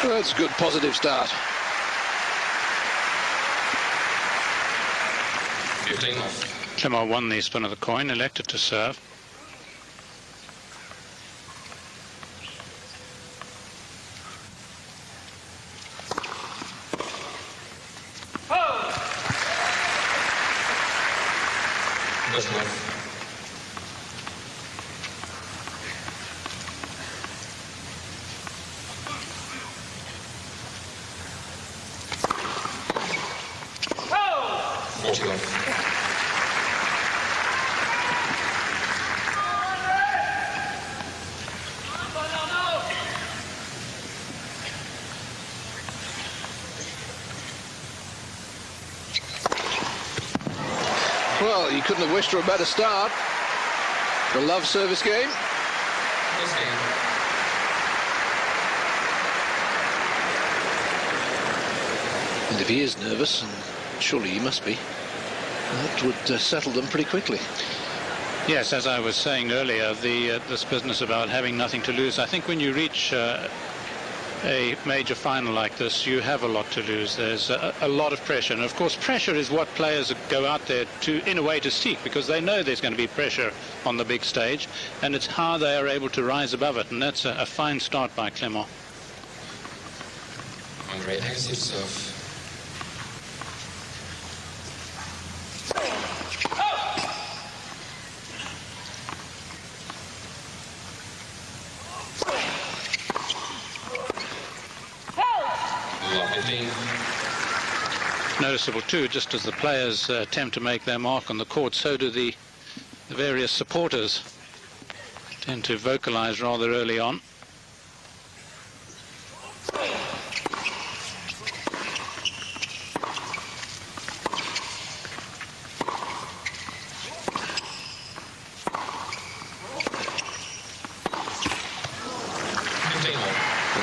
Well, that's a good positive start. 15 off. Clement won the spin of the coin, elected to serve. Question off. Well, you couldn't have wished for a better start. The love service game. And if he is nervous, and surely he must be, that would settle them pretty quickly. Yes, as I was saying earlier, this business about having nothing to lose, I think when you reach a major final like this, you have a lot to lose. There's a lot of pressure, and of course pressure is what players go out there to, in a way, to seek, because they know there's going to be pressure on the big stage, and it's how they are able to rise above it, and that's a fine start by Clement. Andre Agassi serve. Noticeable too, just as the players attempt to make their mark on the court, so do the various supporters tend to vocalize rather early on.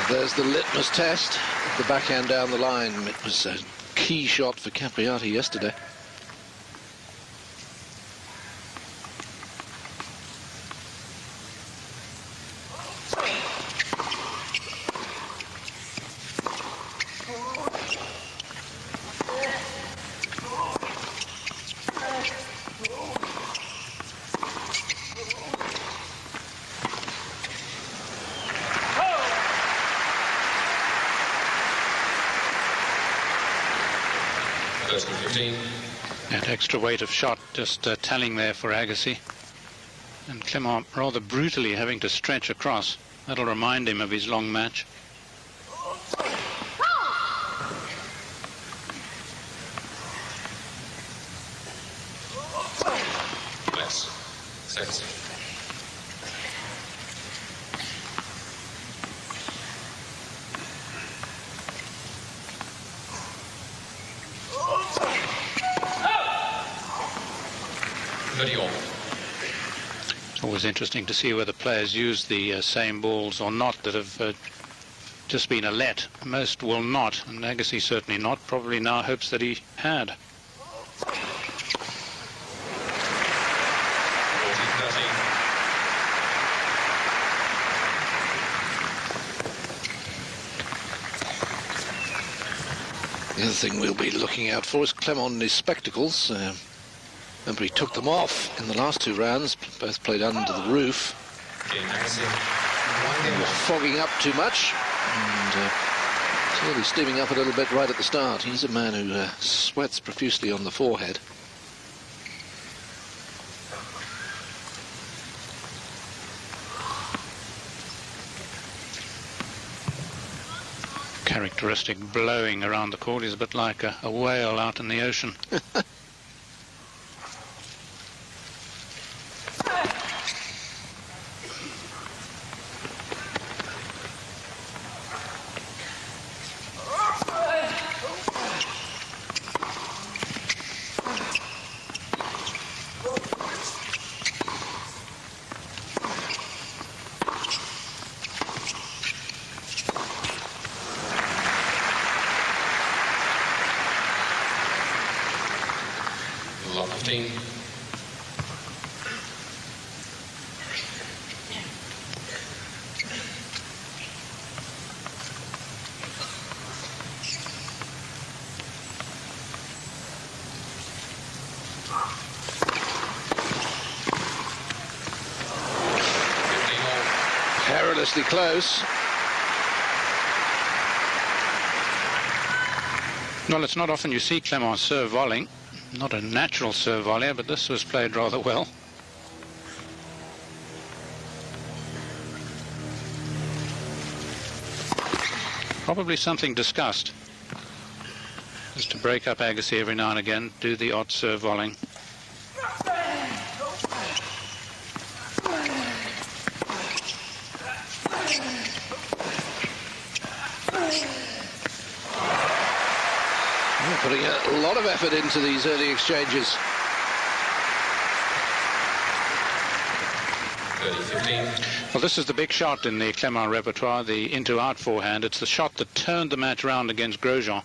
There's the litmus test, the backhand down the line. It was a key shot for Capriati yesterday. That extra weight of shot just telling there for Agassi. And Clement rather brutally having to stretch across. That'll remind him of his long match. Yes. Sexy. It's always interesting to see whether players use the same balls or not that have just been a let. Most will not, and Agassi certainly not. Probably now hopes that he had. The other thing we'll be looking out for is Clement and his spectacles. Remember, he took them off in the last two rounds, both played under the roof. He was fogging up too much, and slowly steaming up a little bit right at the start. He's a man who sweats profusely on the forehead. Characteristic blowing around the court. Is a bit like a whale out in the ocean. perilously close. Well, it's not often you see Clement serve volleying. Not a natural serve volleyer, but this was played rather well. Probably something discussed. Just to break up Agassi every now and again, do the odd serve volleying. Putting a lot of effort into these early exchanges. 30-15. Well, this is the big shot in the Clement repertoire, the into-out forehand. It's the shot that turned the match round against Grosjean.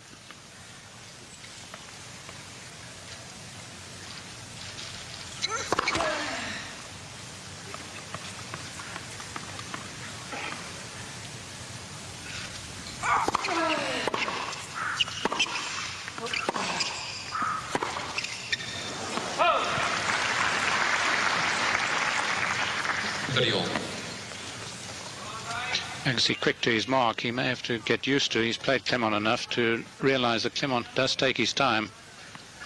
Agassi quick to his mark. He may have to get used to. He's played Clement enough to realize that Clement does take his time.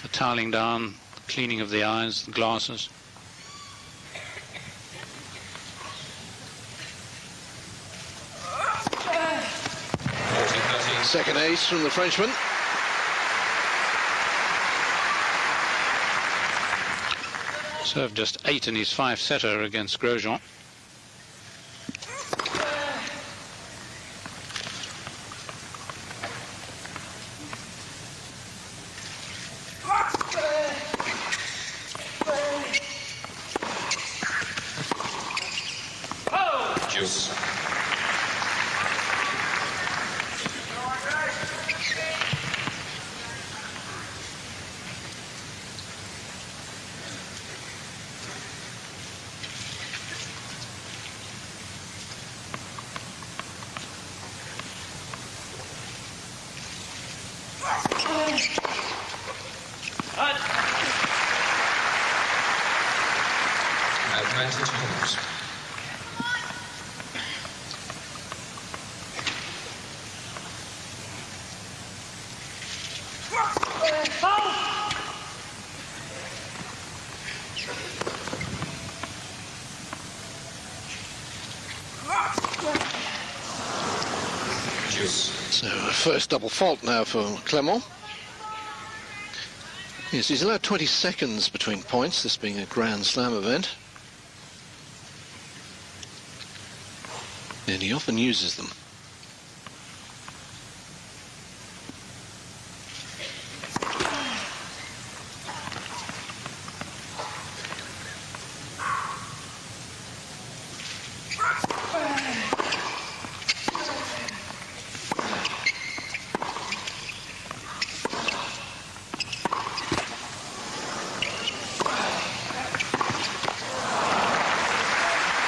The toweling down, cleaning of the eyes, the glasses. Second ace from the Frenchman. Served just 8 in his 5-setter against Grosjean. Juice. Advantage homes. So first double fault now for Clement. Yes, he's allowed 20 seconds between points, this being a Grand Slam event. And he often uses them.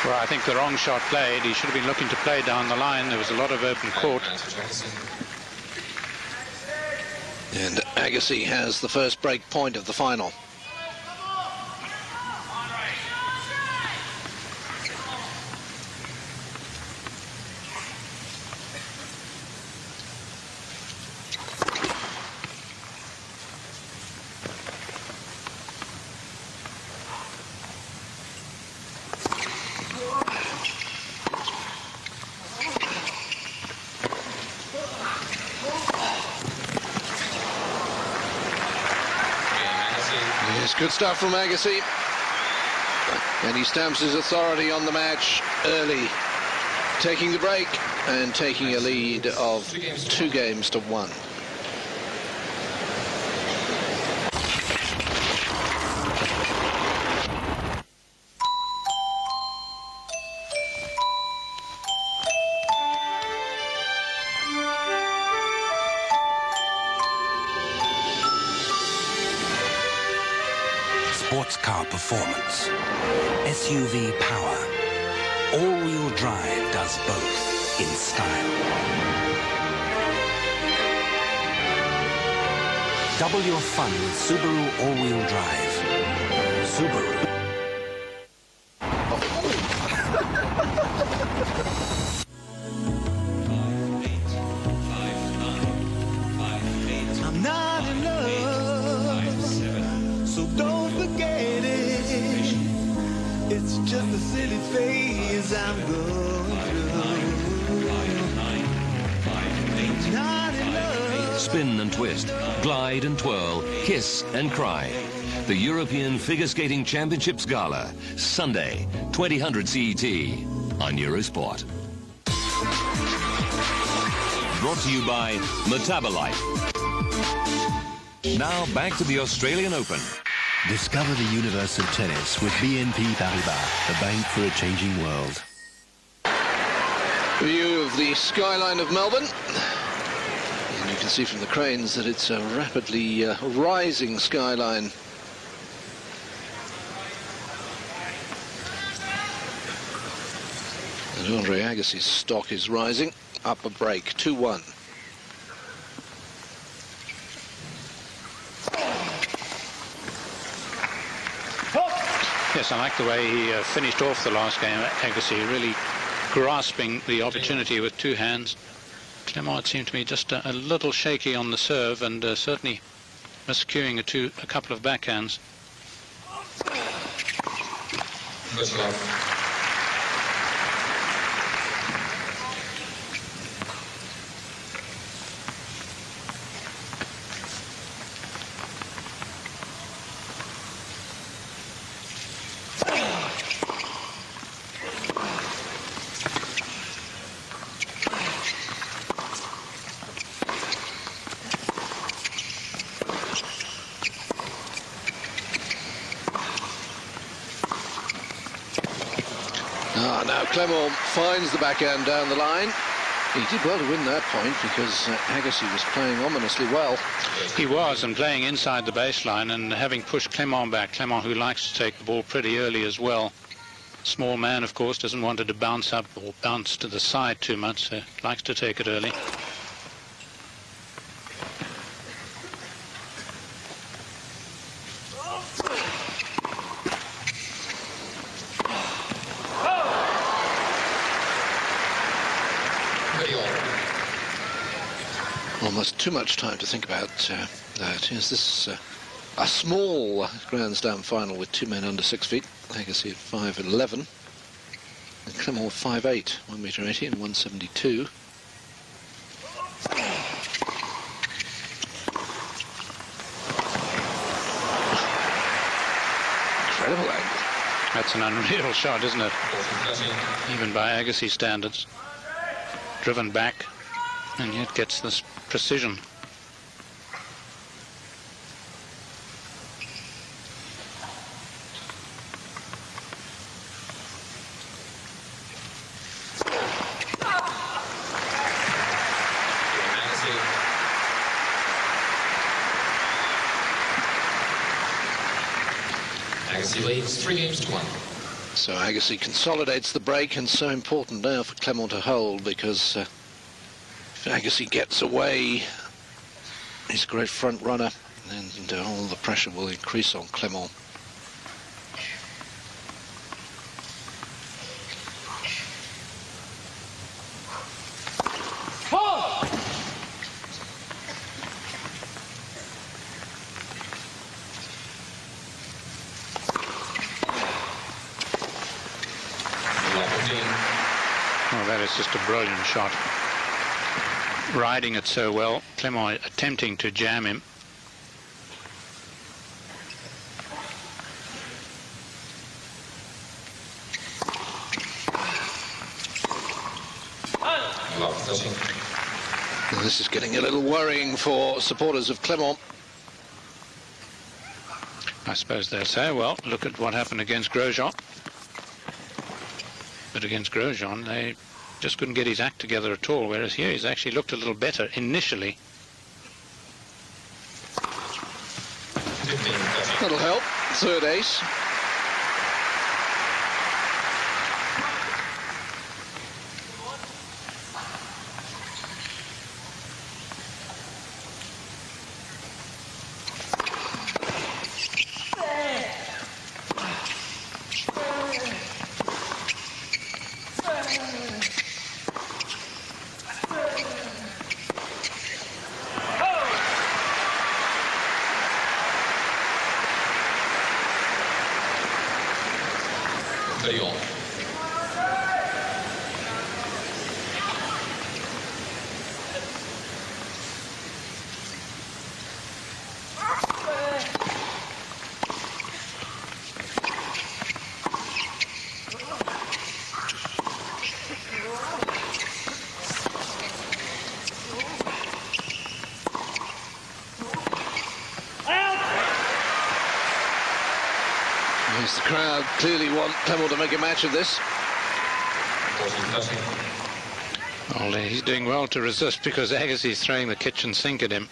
Well, I think the wrong shot played. He should have been looking to play down the line. There was a lot of open court. And Agassi has the first break point of the final. Yes, good stuff from Agassi. And he stamps his authority on the match early, taking the break and taking a lead of 2 games to 1. Sports car performance, SUV power, all-wheel drive does both in style. Double your fun with Subaru all-wheel drive. Subaru. phase I'm going through. Not in love. Spin and twist, glide and twirl, kiss and cry. The European Figure Skating Championships Gala, Sunday, 2000 CET on Eurosport. Brought to you by Metabolite. Now back to the Australian Open. Discover the universe of tennis with BNP Paribas, the bank for a changing world. View of the skyline of Melbourne. And you can see from the cranes that it's a rapidly rising skyline. And Andre Agassi's stock is rising. Up a break, 2-1. Yes, I like the way he finished off the last game, Agassi, really grasping the opportunity with two hands. Clement seemed to me just a little shaky on the serve and certainly miscuing a couple of backhands. Good luck. Now Clement finds the backhand down the line. He did well to win that point because Agassi was playing ominously well. He was, and playing inside the baseline and having pushed Clement back. Clement, who likes to take the ball pretty early as well. Small man, of course, doesn't want it to bounce up or bounce to the side too much, so likes to take it early. Almost too much time to think about that. Is this a small Grand Slam final with two men under 6 feet? Agassi at 5'11", and Clement 5'8", 1m80 and 172. Incredible angle. That's an unreal shot, isn't it? Even by Agassi standards. Driven back, and yet gets this precision. Agassi leads 3-1. So Agassi consolidates the break, and so important now for Clement to hold, because if Agassi gets away, he's a great front runner, and all the pressure will increase on Clement. Oh, that is just a brilliant shot. Riding it so well, Clement attempting to jam him. Well, this is getting a little worrying for supporters of Clement. I suppose they'll say, well, look at what happened against Grosjean. But against Grosjean, they just couldn't get his act together at all, whereas here he's actually looked a little better initially. That'll help. Third ace. crowd clearly want Clement to make a match of this. Well, he's doing well to resist because Agassi's throwing the kitchen sink at him.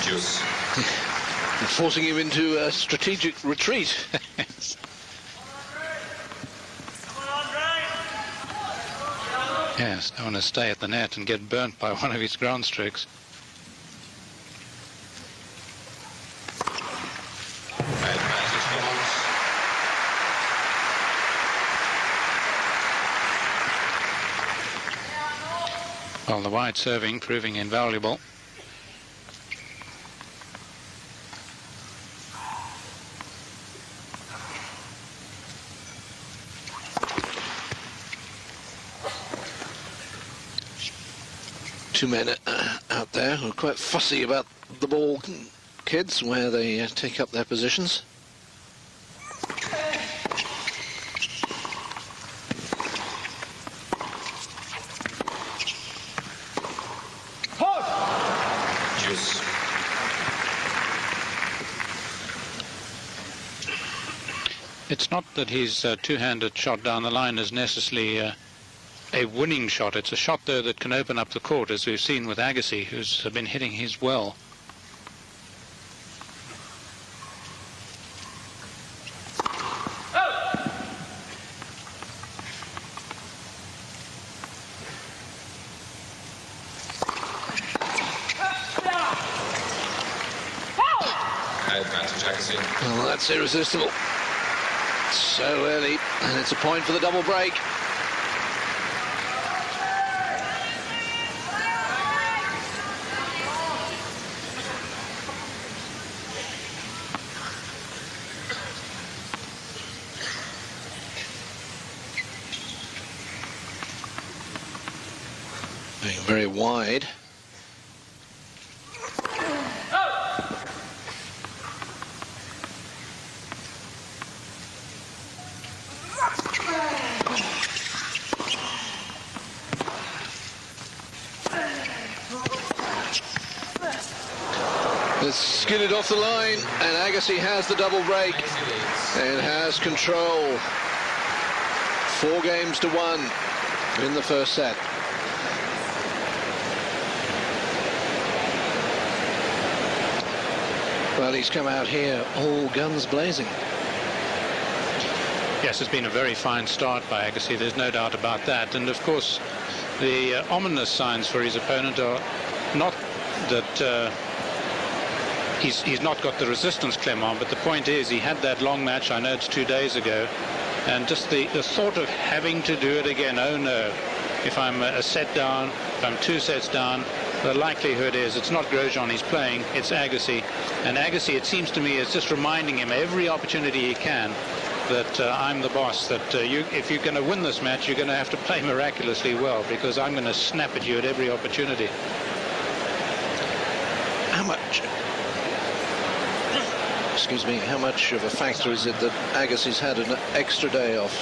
Juice. Forcing him into a strategic retreat. Yes, don't want to stay at the net and get burnt by one of his ground strokes. Well, the wide serving proving invaluable. Two men out there who are quite fussy about the ball, kids, where they take up their positions. Juice. It's not that his two-handed shot down the line is necessarily a winning shot. It's a shot, though, that can open up the court, as we've seen with Agassi, who's been hitting his well. Advantage Agassi. Well, that's irresistible. So early, and it's a point for the double break. Being very wide. It's skidded off the line, and Agassi has the double break and has control. 4 games to 1 in the first set. Well, he's come out here all guns blazing. Yes, it's been a very fine start by Agassi, there's no doubt about that. And of course, the ominous signs for his opponent are not that he's not got the resistance, Clement, but the point is he had that long match, I know it's 2 days ago, and just the thought of having to do it again. Oh no, if I'm a set down, if I'm 2 sets down, the likelihood is it's not Grosjean he's playing, it's Agassi. And Agassi, it seems to me, is just reminding him every opportunity he can that I'm the boss, that if you're going to win this match, you're going to have to play miraculously well, because I'm going to snap at you at every opportunity. How much? Excuse me, how much of a factor is it that Agassi's had an extra day off?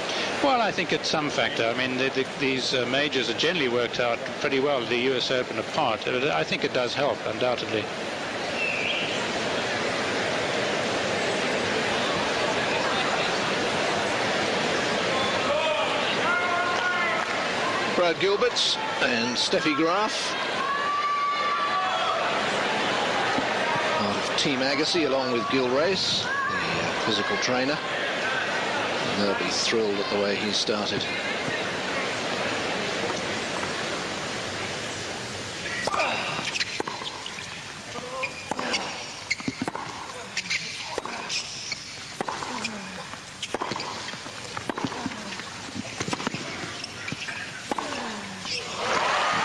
Well, I think it's some factor. I mean, these majors are generally worked out pretty well, the US Open apart. But I think it does help, undoubtedly. Brad Gilberts and Steffi Graf. Part of Team Agassi, along with Gil Race, the physical trainer. And they'll be thrilled at the way he started.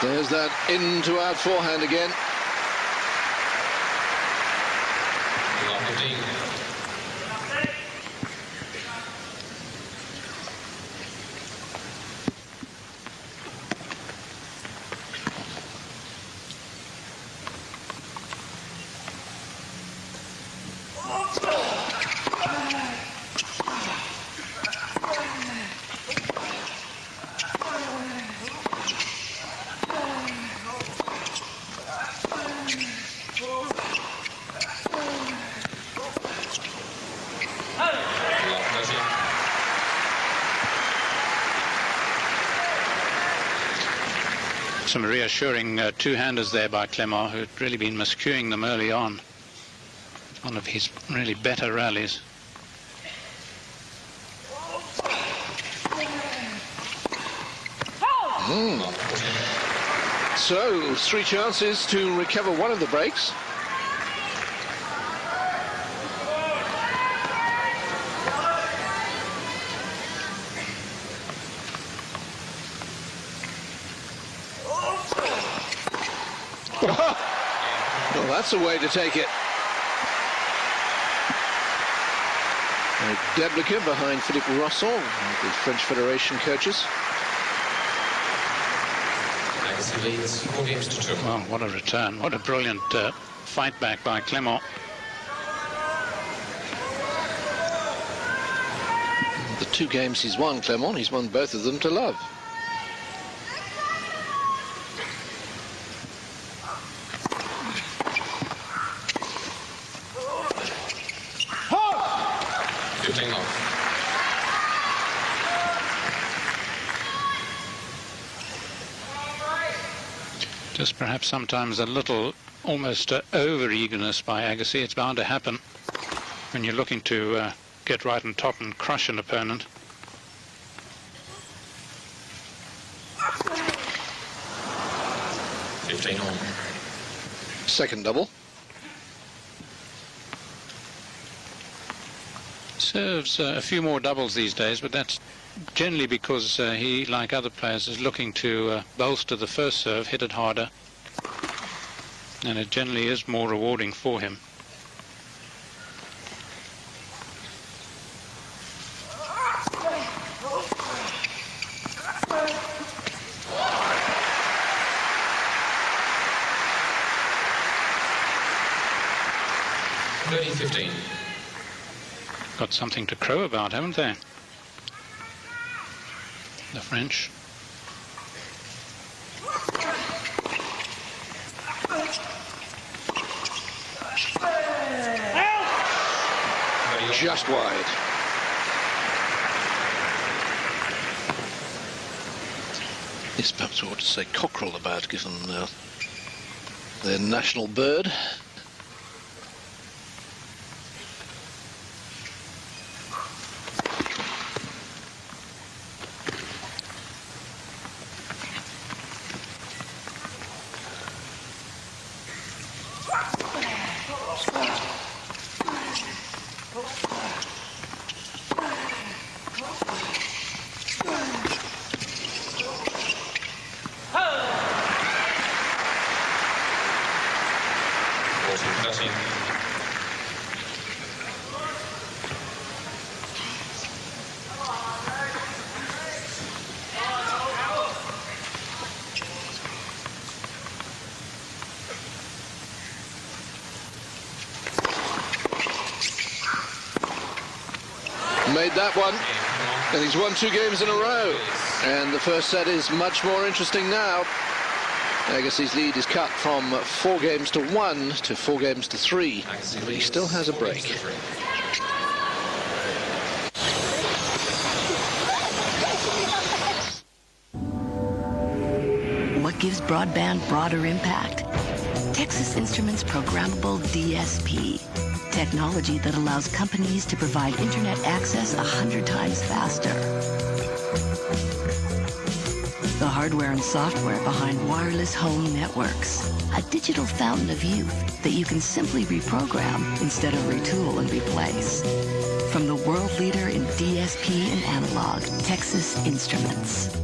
There's that in to out forehand again. Some reassuring two-handers there by Clement, who'd really been miscuing them early on. One of his really better rallies. So, 3 chances to recover one of the breaks. Well, that's a way to take it. Deblica behind Philippe Rosson, the French Federation coaches. Agassi leads 4 games to 2. Well, what a return. What a brilliant fight back by Clement. The 2 games he's won, Clement, he's won both of them to love. Just perhaps sometimes a little almost over-eagerness by Agassi. It's bound to happen when you're looking to get right on top and crush an opponent. Second double. Serves a few more doubles these days, but that's generally because he, like other players, is looking to bolster the first serve, hit it harder, and it generally is more rewarding for him. Got something to crow about, haven't they? The French. Just wide. It's perhaps what to say cockerel about, given their national bird. Made that one, and he's won 2 games in a row. And the first set is much more interesting now. Agassi's lead is cut from 4 games to 1 to 4 games to 3, but he still has a break. What gives broadband broader impact? Texas Instruments programmable DSP. Technology that allows companies to provide internet access 100 times faster. The hardware and software behind wireless home networks. A digital fountain of youth that you can simply reprogram instead of retool and replace. From the world leader in DSP and analog, Texas Instruments.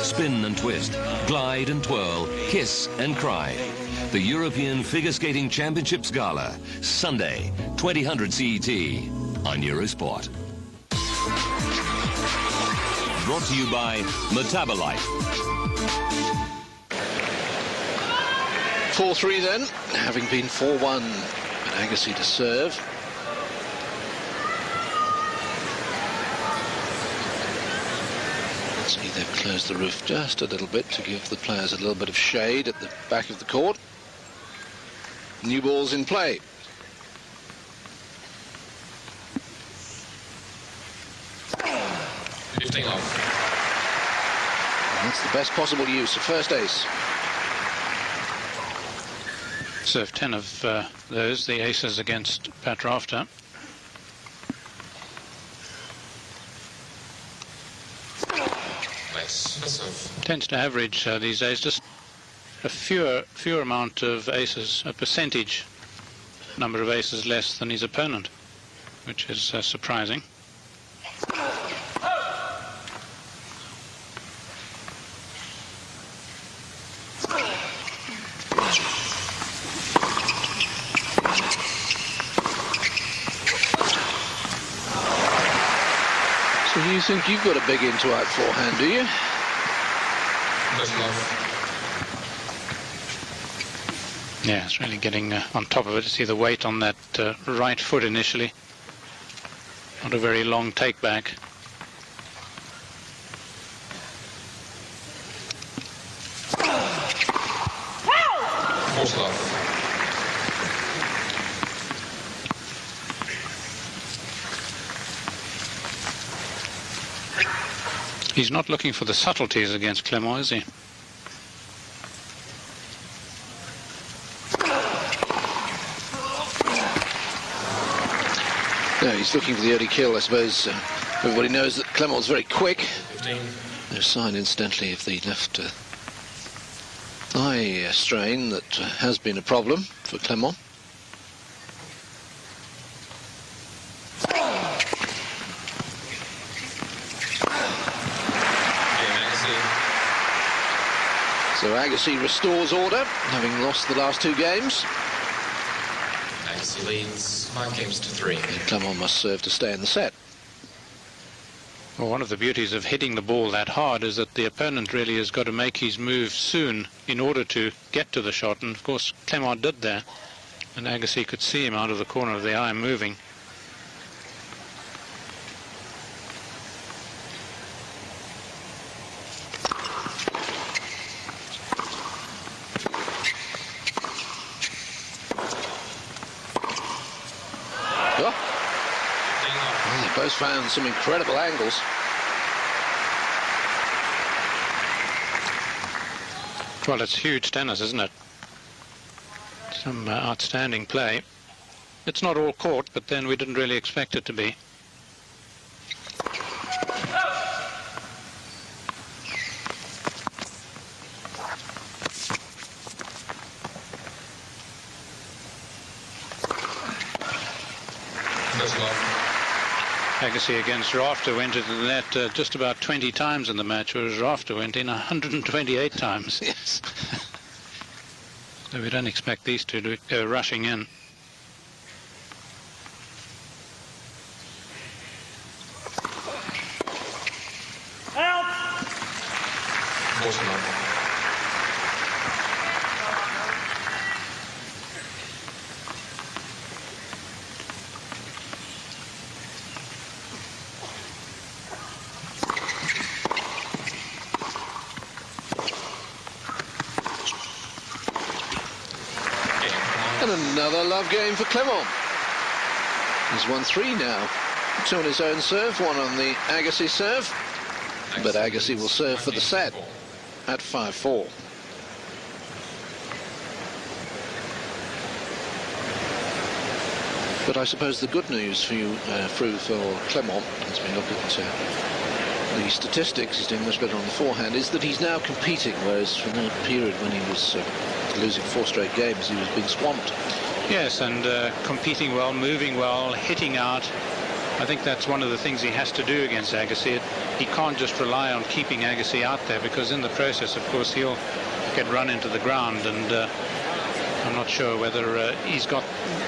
Spin and twist, glide and twirl, kiss and cry. The European Figure Skating Championships Gala, Sunday, 2000 CET on Eurosport. Brought to you by Metabolite. 4-3 then, having been 4-1. Agassi to serve. See, they've closed the roof just a little bit to give the players a little bit of shade at the back of the court. New balls in play. Lifting off. And that's the best possible use of first ace. Serve 10 of those, the aces against Pat Rafter. Tends to average these days just a fewer amount of aces, a percentage number of aces less than his opponent, which is surprising. So you think you've got a big into-out forehand, do you? Yeah, it's really getting on top of it. To see the weight on that right foot initially. Not a very long take back. He's not looking for the subtleties against Clement, is he? No, he's looking for the early kill, I suppose. Everybody knows that Clement's very quick. 15. No sign, incidentally, of the left thigh strain that has been a problem for Clement. So Agassi restores order, having lost the last two games. Agassi leads 5 games to 3. And Clement must serve to stay in the set. Well, one of the beauties of hitting the ball that hard is that the opponent really has got to make his move soon in order to get to the shot. And of course, Clement did that. And Agassi could see him out of the corner of the eye moving. Both found some incredible angles. Well, it's huge tennis, isn't it? Some outstanding play. It's not all court, but then we didn't really expect it to be. Agassi against Rafter went into the net just about 20 times in the match, whereas Rafter went in 128 times. Yes. So we don't expect these two to go rushing in. Help! And another love game for Clement. He's 1-3 now. 2 on his own serve, 1 on the Agassi serve. But Agassi will serve for the set at 5-4. But I suppose the good news for you, for Clement, as we look at the statistics, he's doing much better on the forehand, is that he's now competing, whereas from the period when he was losing 4 straight games, he was being swamped. Yes, and competing well, moving well, hitting out. I think that's one of the things he has to do against Agassi. He can't just rely on keeping Agassi out there, because in the process, of course, he'll get run into the ground, and I'm not sure whether he's got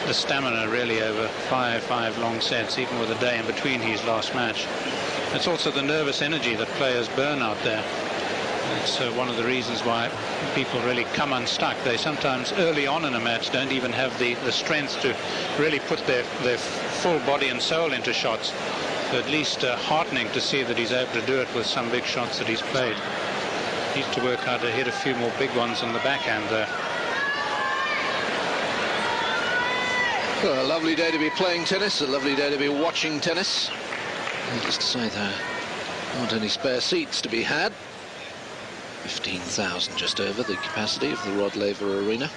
the stamina really over five long sets, even with a day in between his last match. It's also the nervous energy that players burn out there. It's one of the reasons why people really come unstuck. They sometimes early on in a match don't even have the strength to really put their full body and soul into shots. at least heartening to see that he's able to do it with some big shots that he's played. Needs to work out to hit a few more big ones on the backhand there. Well, a lovely day to be playing tennis, a lovely day to be watching tennis. Needless to say, there aren't any spare seats to be had. 15,000 just over the capacity of the Rod Laver Arena.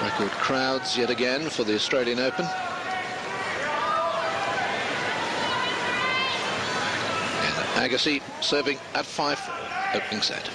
Record crowds yet again for the Australian Open. And Agassi serving at 5-4, opening set.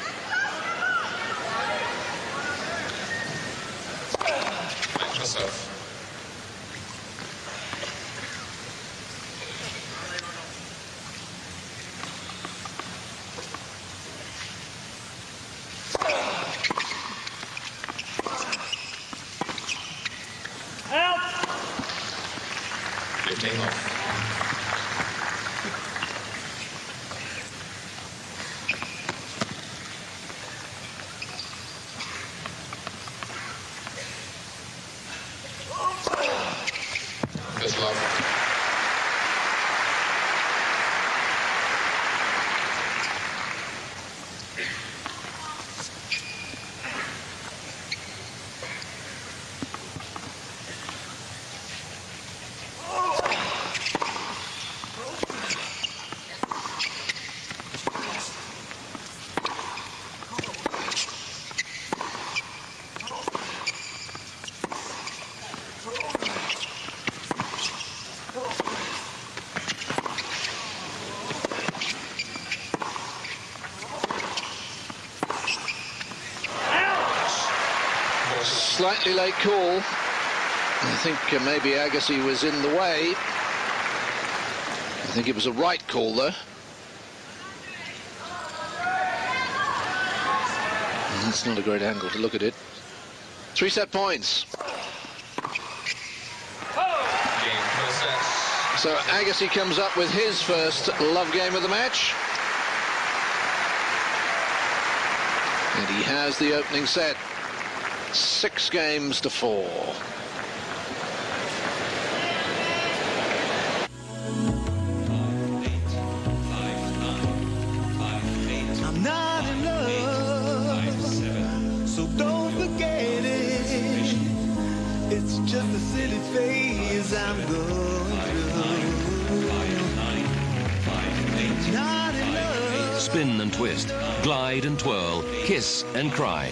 Slightly late call. I think maybe Agassi was in the way. I think it was a right call, though. And that's not a great angle to look at it. 3-set points. So Agassi comes up with his first love game of the match. And he has the opening set. 6 games to 4. I'm not in love, so don't forget it. It's just a silly phase I'm going through. Not in love. Spin and twist, glide and twirl, kiss and cry.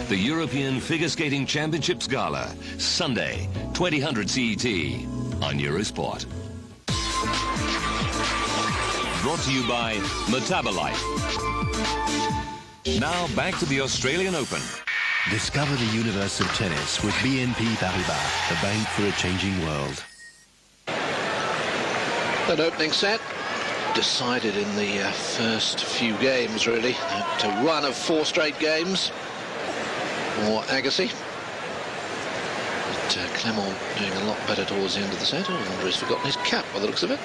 The European Figure Skating Championships Gala, Sunday, 2000 CET on Eurosport. Brought to you by Metabolite. Now back to the Australian Open. Discover the universe of tennis with BNP Paribas, the bank for a changing world. That opening set decided in the first few games, really. To run of 4 straight games. Or Agassi. But Clement doing a lot better towards the end of the set. I wonder he's forgotten his cap by the looks of it.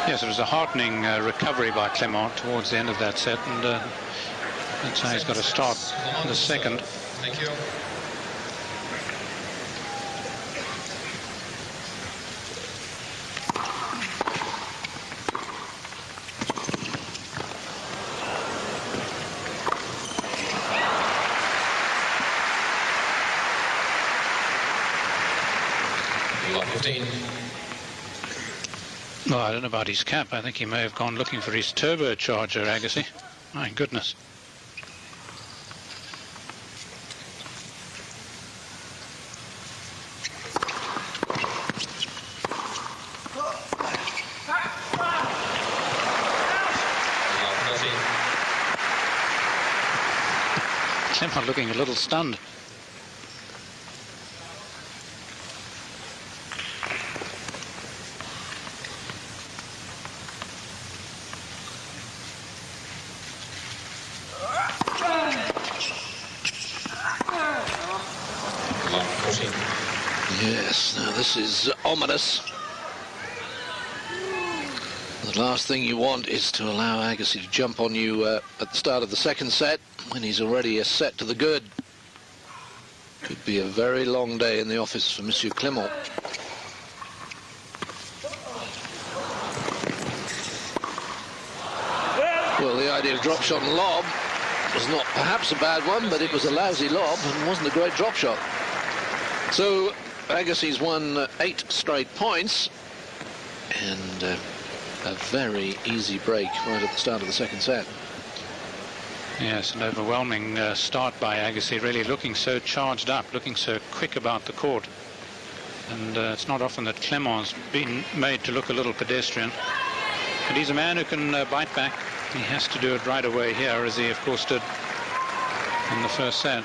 Yes, it was a heartening recovery by Clement towards the end of that set, and that's how he's got to start the second. Thank you. Well, I don't know about his cap. I think he may have gone looking for his turbocharger, Agassi. My goodness. Clement looking a little stunned. Yes, now this is ominous. The last thing you want is to allow Agassi to jump on you at the start of the second set when he's already a set to the good. Could be a very long day in the office for Monsieur Clement. Well, the idea of drop shot and lob was not perhaps a bad one, but it was a lousy lob and wasn't a great drop shot. So Agassi's won 8 straight points, and a very easy break right at the start of the second set. Yes, an overwhelming start by Agassi, really looking so charged up, looking so quick about the court. And it's not often that Clement's been made to look a little pedestrian. But he's a man who can bite back. He has to do it right away here, as he of course did in the first set.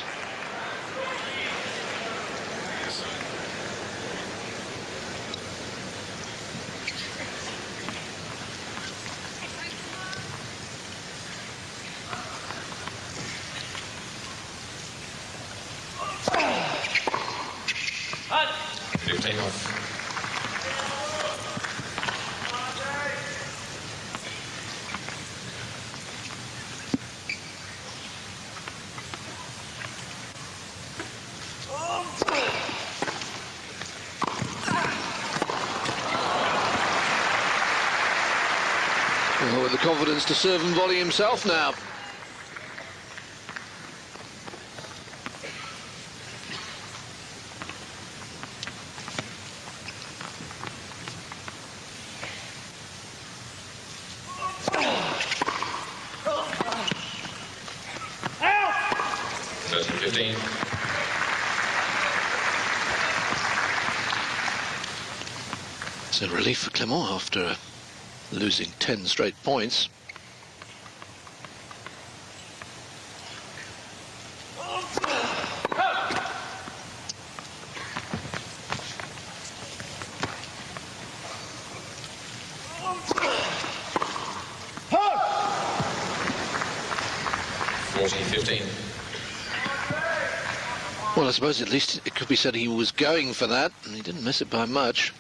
Well, with the confidence to serve and volley himself now. It's a relief for Clement after losing 10 straight points. Well, I suppose at least it could be said he was going for that, and he didn't miss it by much.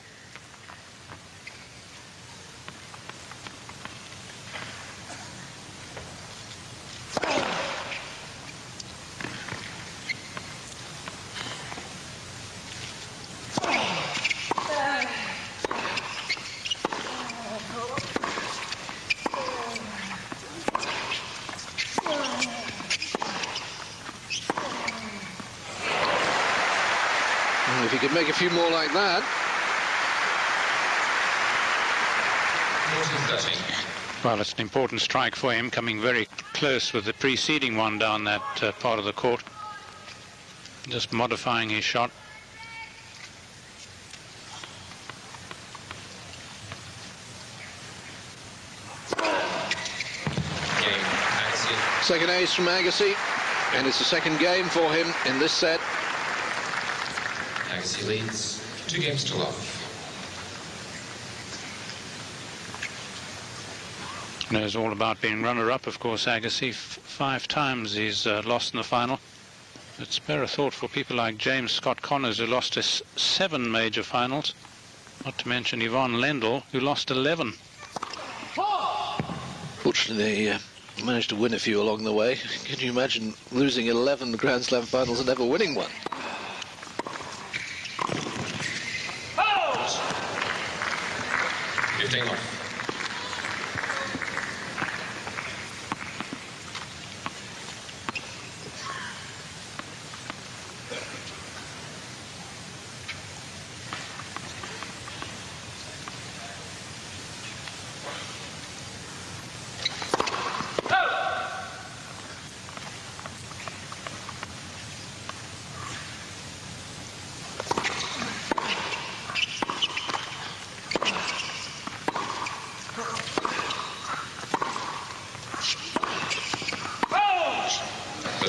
If he could make a few more like that. Well, it's an important strike for him, coming very close with the preceding one down that part of the court. Just modifying his shot. Second ace from Agassi, and it's the second game for him in this set. Agassi leads 2 games to love. Knows all about being runner-up, of course, Agassi. 5 times he's lost in the final. It's spare a thought for people like James Scott Connors, who lost 7 major finals, not to mention Yvonne Lendl, who lost 11. Fortunately, they managed to win a few along the way. Can you imagine losing 11 Grand Slam finals and never winning one?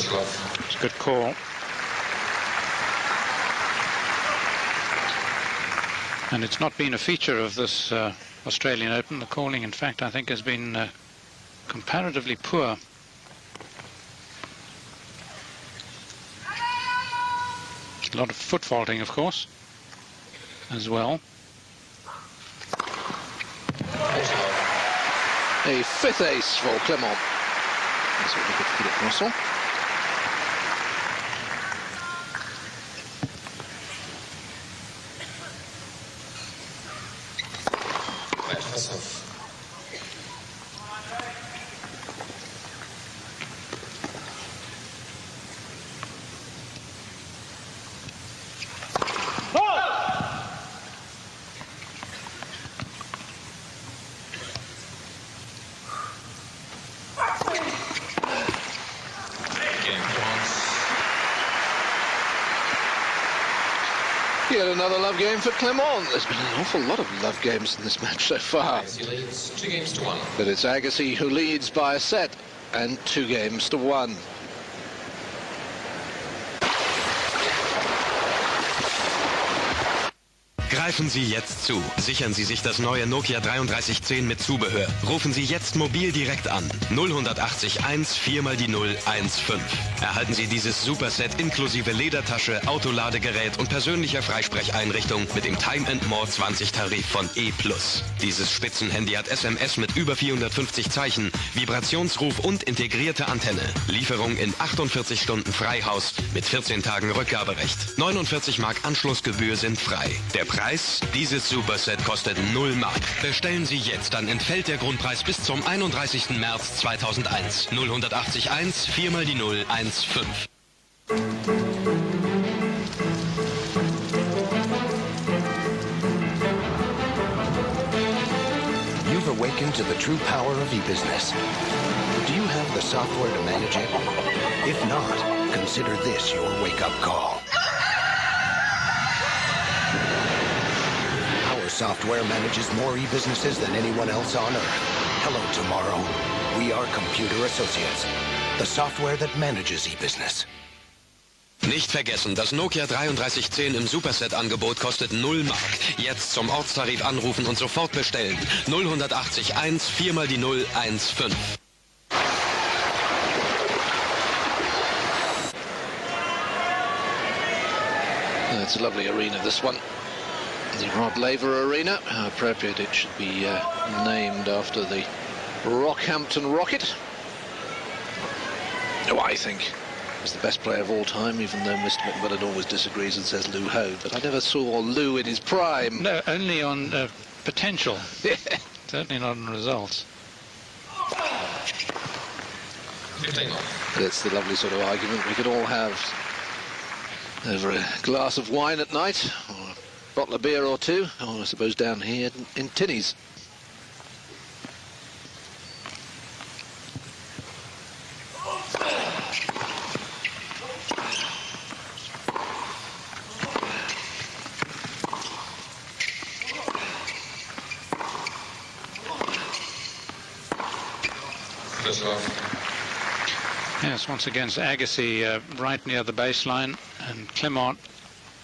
It's a good call. And it's not been a feature of this Australian Open. The calling, in fact, I think has been comparatively poor. A lot of foot faulting, of course, as well. A 5th ace for Clement. That's what we could put it, Russell. Game points. Yet another love game for Clement. There's been an awful lot of love games in this match so far. Agassi leads 2-1. But it's Agassi who leads by a set and 2-1. Greifen Sie jetzt zu. Sichern Sie sich das neue Nokia 3310 mit Zubehör. Rufen Sie jetzt mobil direkt an. 0180 1 4 mal die 015. Erhalten Sie dieses Superset inklusive Ledertasche, Autoladegerät und persönlicher Freisprecheinrichtung mit dem Time & More 20 Tarif von E+. Dieses Spitzenhandy hat SMS mit über 450 Zeichen, Vibrationsruf und integrierte Antenne. Lieferung in 48 Stunden Freihaus mit 14 Tagen Rückgaberecht. 49 Mark Anschlussgebühr sind frei. Der Preis? Dieses Superset kostet 0 Mark. Bestellen Sie jetzt, dann entfällt der Grundpreis bis zum 31. März 2001. 0180 1 4 mal die 015. You've awakened to the true power of e-business. Do you have the software to manage it? If not, consider this your wake-up call. Our software manages more e-businesses than anyone else on Earth. Hello, tomorrow. We are Computer Associates, the software that manages e-business. Nicht vergessen, das Nokia 3310 im Superset-Angebot kostet 0 Mark. Jetzt zum Ortstarif anrufen und sofort bestellen. 0180 1 4 mal die 015. It's a lovely arena, this one. The Rod Laver Arena. How appropriate it should be named after the Rockhampton Rocket, who I think is the best player of all time, even though Mr. McMillan always disagrees and says Lou Hode, but I never saw Lou in his prime. No, only on potential. Certainly not on results. 15 off. But it's the lovely sort of argument we could all have over a glass of wine at night, or a bottle of beer or two, or I suppose down here in tinnies. First love. Yes, once again, Agassi right near the baseline, and Clement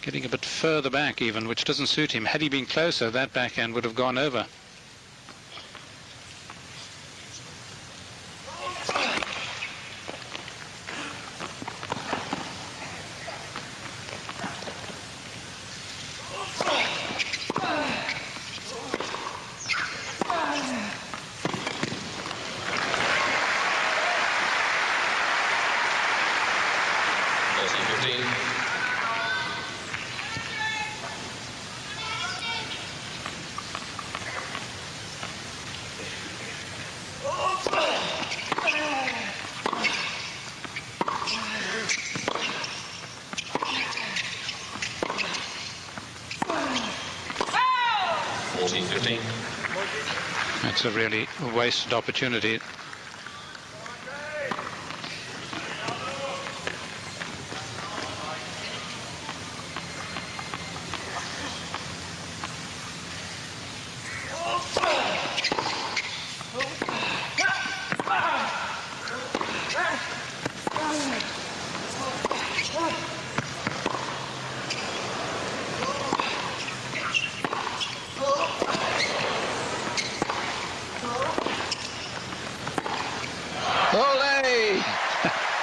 getting a bit further back even, which doesn't suit him. Had he been closer, that backhand would have gone over. It's a really wasted opportunity.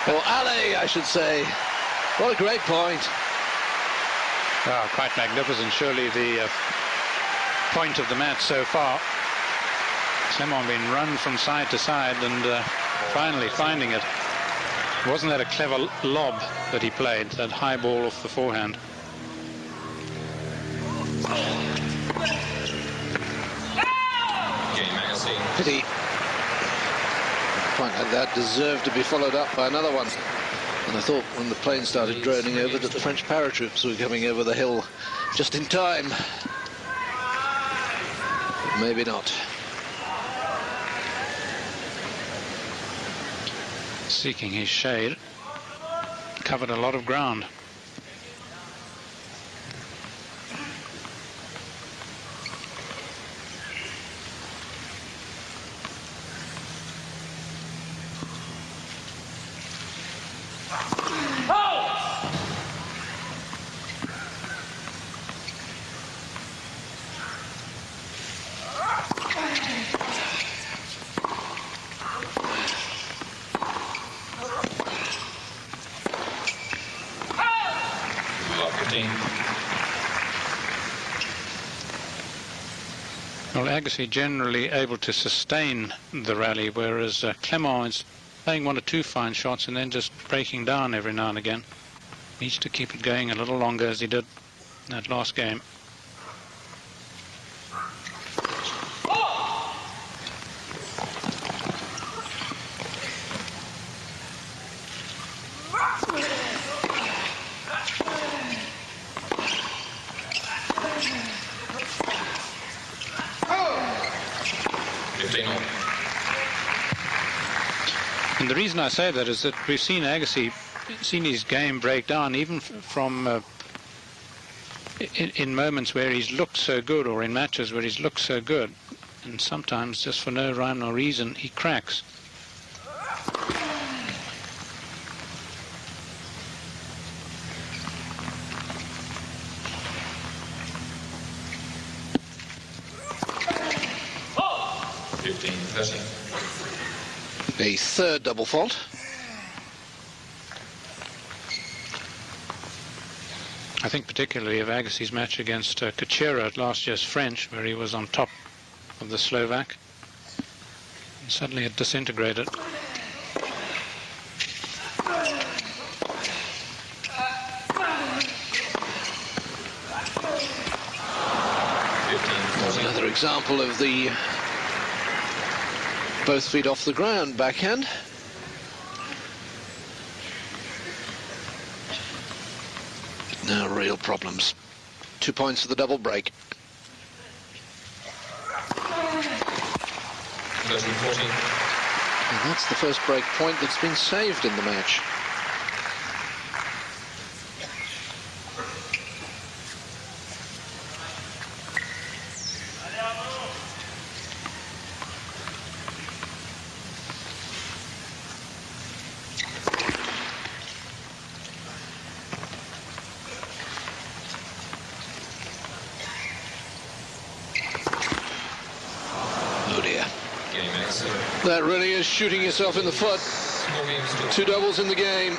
Or alley, I should say. What a great point. Oh, quite magnificent. Surely the point of the match so far. Clement being run from side to side and finally finding it. Wasn't that a clever lob that he played, that high ball off the forehand? Pity. A point like that deserved to be followed up by another one. And I thought when the plane started droning over that the French paratroops were coming over the hill just in time. But maybe not. Seeking his shade. covered a lot of ground. Well, Agassi generally able to sustain the rally, whereas Clement is playing one or two fine shots and then just breaking down every now and again. Needs to keep it going a little longer as he did in that last game. And the reason I say that is that we've seen Agassi, seen his game break down even from in moments where he's looked so good, or in matches where he's looked so good, and sometimes just for no rhyme or reason he cracks. A third double fault. I think particularly of Agassi's match against Kuchera at last year's French, where he was on top of the Slovak, and suddenly it disintegrated. Another example of the both feet off the ground backhand. No real problems. 2 points for the double break. 13-14. And that's the first break point that's been saved in the match. That really is shooting yourself in the foot. 2 doubles in the game.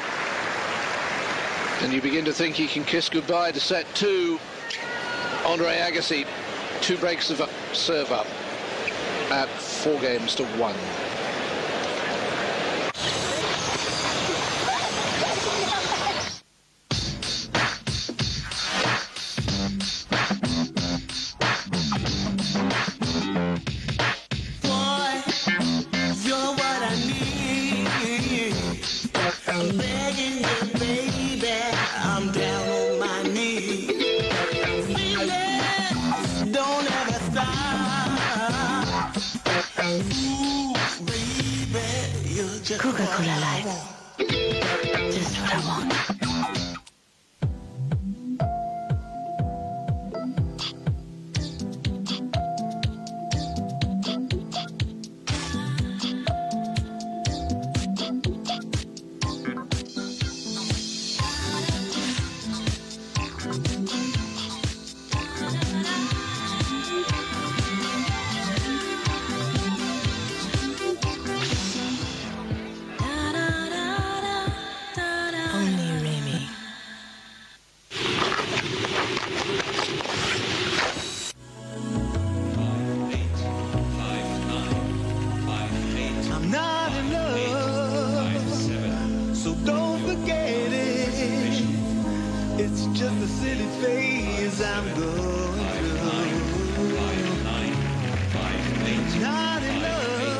And you begin to think he can kiss goodbye to set 2. Andre Agassi, 2 breaks of serve up at 4-1. Coca-Cola Light. Just what I want.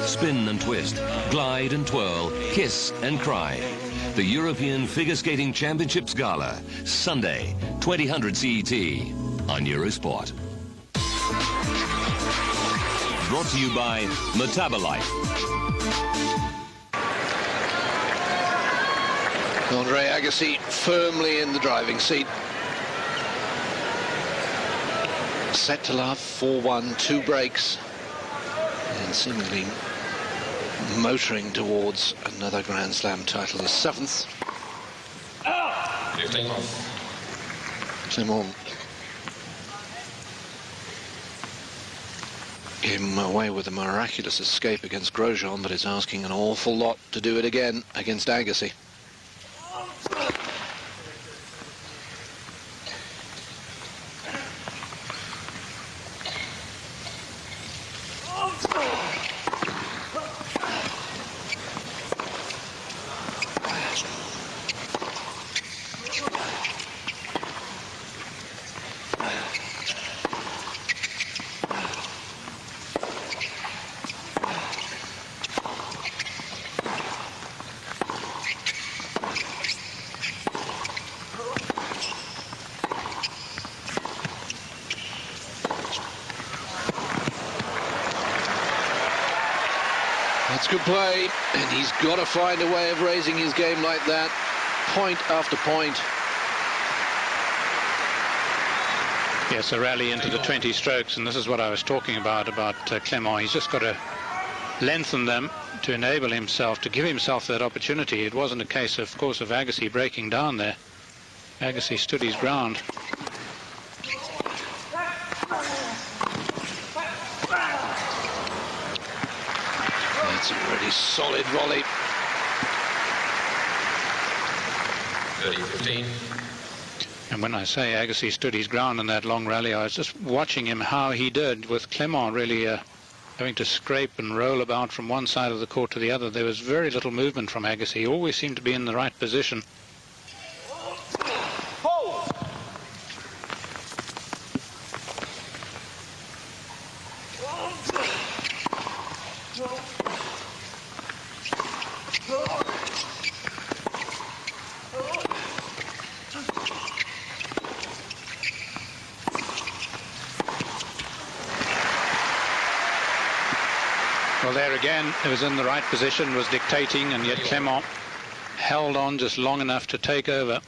Spin and twist, glide and twirl, kiss and cry. The European Figure Skating Championships Gala, Sunday, 2000 CET on Eurosport. Brought to you by Metabolite. Andre Agassi firmly in the driving seat. Set to love, 4-1, 2 breaks, and seemingly motoring towards another Grand Slam title, the 7th. 15 off. Clement gave him away with a miraculous escape against Grosjean, but is asking an awful lot to do it again against Agassi. That's good play, and he's got to find a way of raising his game like that, point after point. Yes, a rally into the 20 strokes, and this is what I was talking about Clement. He's just got to lengthen them to enable himself, to give himself that opportunity. It wasn't a case, of course, of Agassi breaking down there. Agassi stood his ground. That's a really solid volley. 30-15. And when I say Agassi stood his ground in that long rally, I was just watching him how he did, with Clement really having to scrape and roll about from one side of the court to the other. There was very little movement from Agassi. He always seemed to be in the right position. Well, there again, it was in the right position, was dictating, and yet Clement held on just long enough to take over.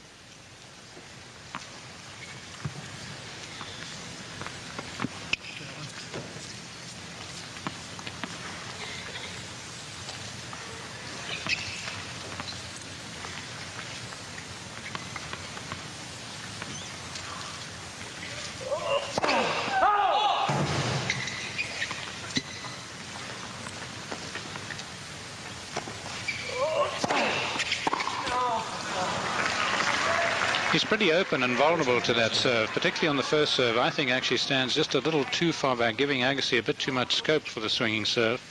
He's pretty open and vulnerable to that serve, particularly on the first serve. I think actually stands just a little too far back, giving Agassi a bit too much scope for the swinging serve.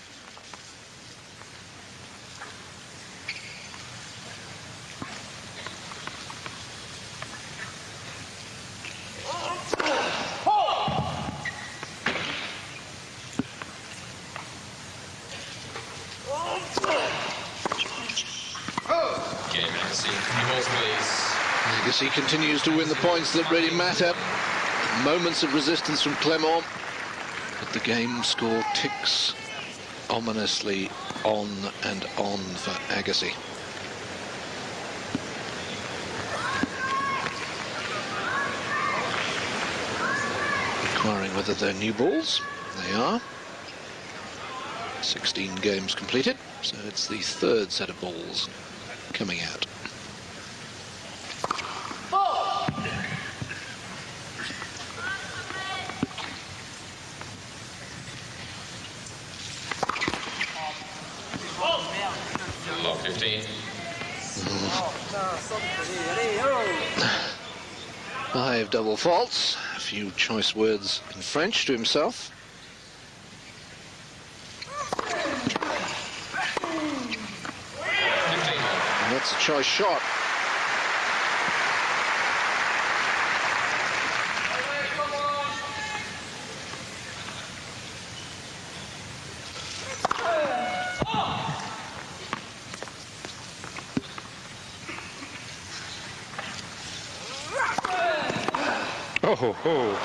Game Agassi. New balls, please. Agassi continues to win the points that really matter. Moments of resistance from Clement, but the game score ticks ominously on and on for Agassi. Inquiring whether they're new balls. They are. 16 games completed, so it's the third set of balls coming out. Lock 15. 5 double faults, a few choice words in French to himself. And that's a choice shot. Oh, ho, ho.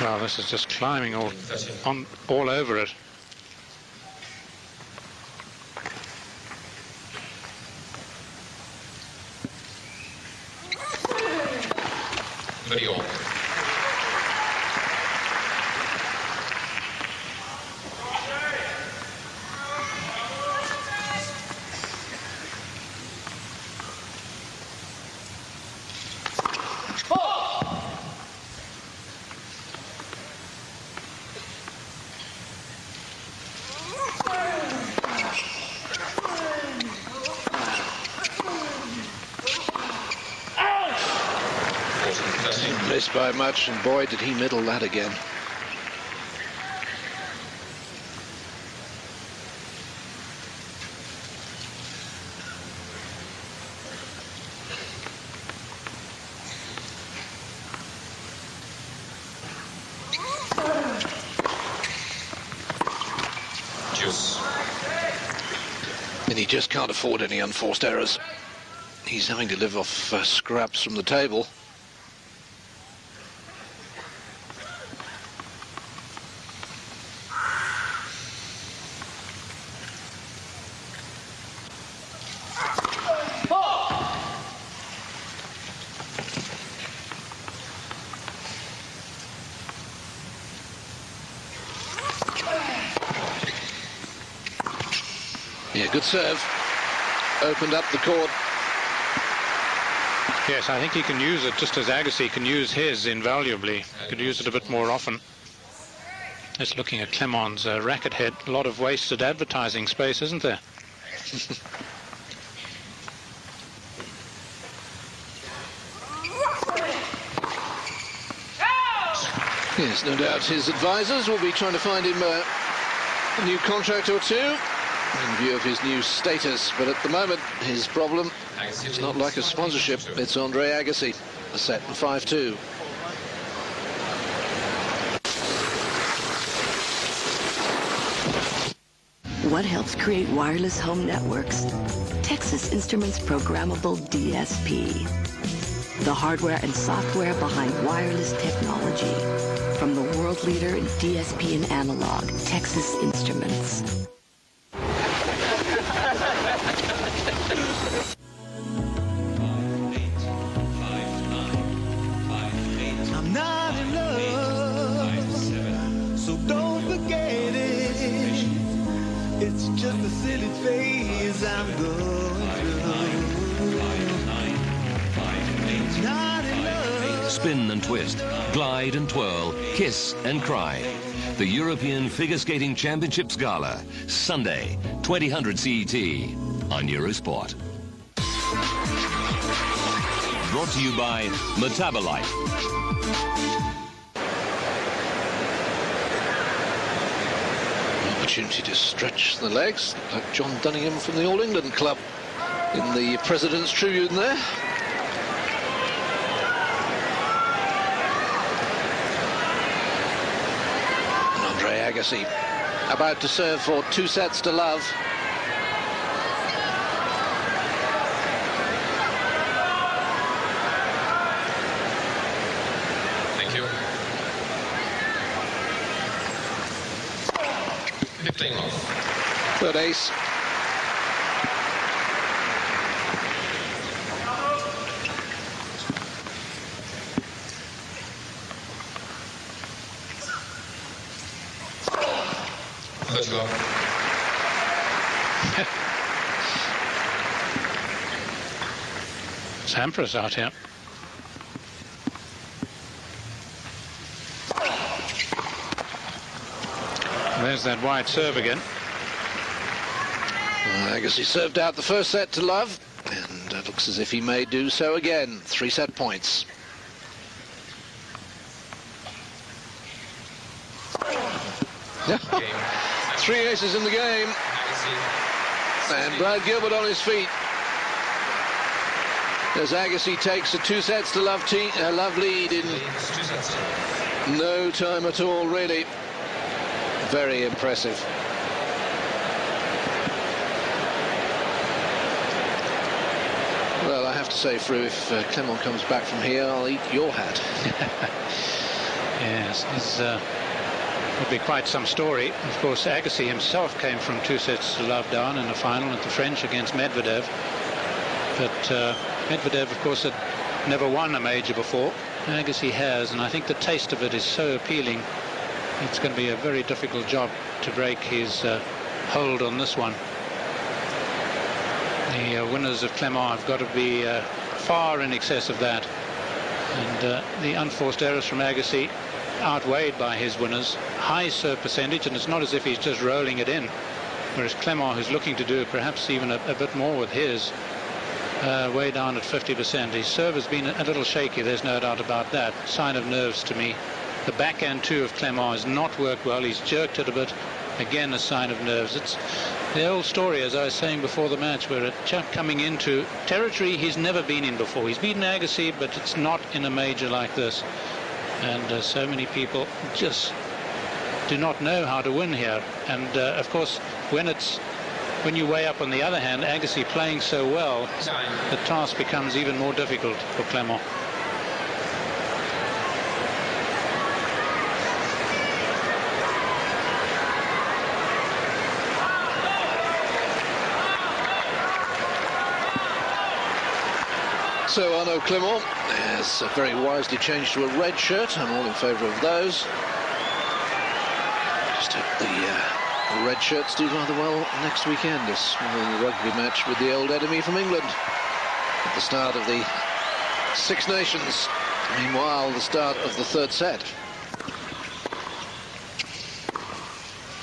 Well, this is just climbing all over it. 30 all. Missed by much, and boy did he middle that again. Juice. And he just can't afford any unforced errors. He's having to live off scraps from the table. Yeah, good serve. Opened up the court. Yes, I think he can use it just as Agassi can use his invaluably. He could use it a bit more often. Just looking at Clement's racket head, a lot of wasted advertising space, isn't there? Yes, no doubt his advisors will be trying to find him a new contract or two in view of his new status, but at the moment his problem is not like a sponsorship, it's Andre Agassi, a set in 5-2. What helps create wireless home networks? Texas Instruments programmable DSP. The hardware and software behind wireless technology. From the world leader in DSP and analog, Texas Instruments. I'm not in love, so don't forget it. It's just a silly phase I'm going through. Not in love. Spin and twist, glide and twirl, kiss and cry. The European Figure Skating Championships Gala, Sunday, 2000 CET on Eurosport. Brought to you by Metabolite. Opportunity to stretch the legs, like John Dunningham from the All England Club in the President's Tribune there. And Andre Agassi about to serve for 2 sets to love. Thank you. 15 off. Third ace. Let's go. Sampras out here. There's that wide serve again. Agassi served out the first set to love, and it looks as if he may do so again. 3 set points. Game. 3 aces in the game, and Brad Gilbert on his feet as Agassi takes a 2 sets to love lead in no time at all, really. Very impressive. Well, I have to say, Fru, if Clement comes back from here, I'll eat your hat. Yes, it's will be quite some story. Of course, Agassi himself came from 2 sets to love down in the final at the French against Medvedev. But Medvedev, of course, had never won a major before. Agassi has, and I think the taste of it is so appealing. It's going to be a very difficult job to break his hold on this one. The winners of Clement have got to be far in excess of that. And the unforced errors from Agassi outweighed by his winners. High serve percentage, and it's not as if he's just rolling it in. Whereas Clement, who's looking to do perhaps even a bit more with his, way down at 50%. His serve has been a little shaky, there's no doubt about that. Sign of nerves to me. The backhand too of Clement has not worked well. He's jerked it a bit. Again, a sign of nerves. It's the old story, as I was saying before the match, where a chap coming into territory he's never been in before. He's beaten Agassi, but it's not in a major like this. And so many people just do not know how to win here. And of course, when you weigh up on the other hand, Agassi playing so well, the task becomes even more difficult for Clement. So Arnaud Clement has very wisely changed to a red shirt. I'm all in favour of those. Just hope the red shirts do rather well next weekend. A small rugby match with the old enemy from England at the start of the Six Nations. Meanwhile, the start of the third set.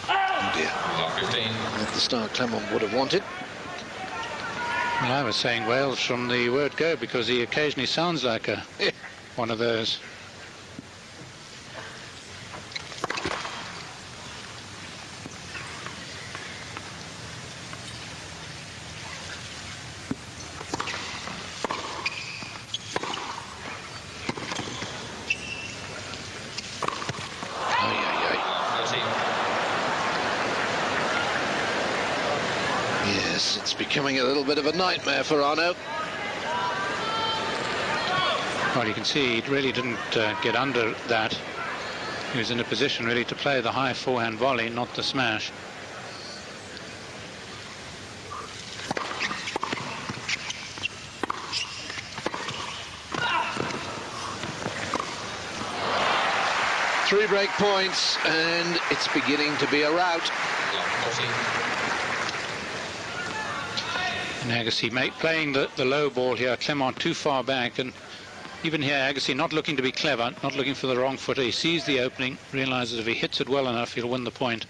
Oh dear. At the start Clement would have wanted. Well, I was saying Wales from the word go because he occasionally sounds like one of those. Yes, it's becoming a little bit of a nightmare for Arnaud. Well, you can see he really didn't get under that. He was in a position really to play the high forehand volley, not the smash. Three break points, and it's beginning to be a rout. And Agassi playing the low ball here, Clement too far back, and even here Agassi not looking to be clever, not looking for the wrong footer. He sees the opening, realizes if he hits it well enough he'll win the point.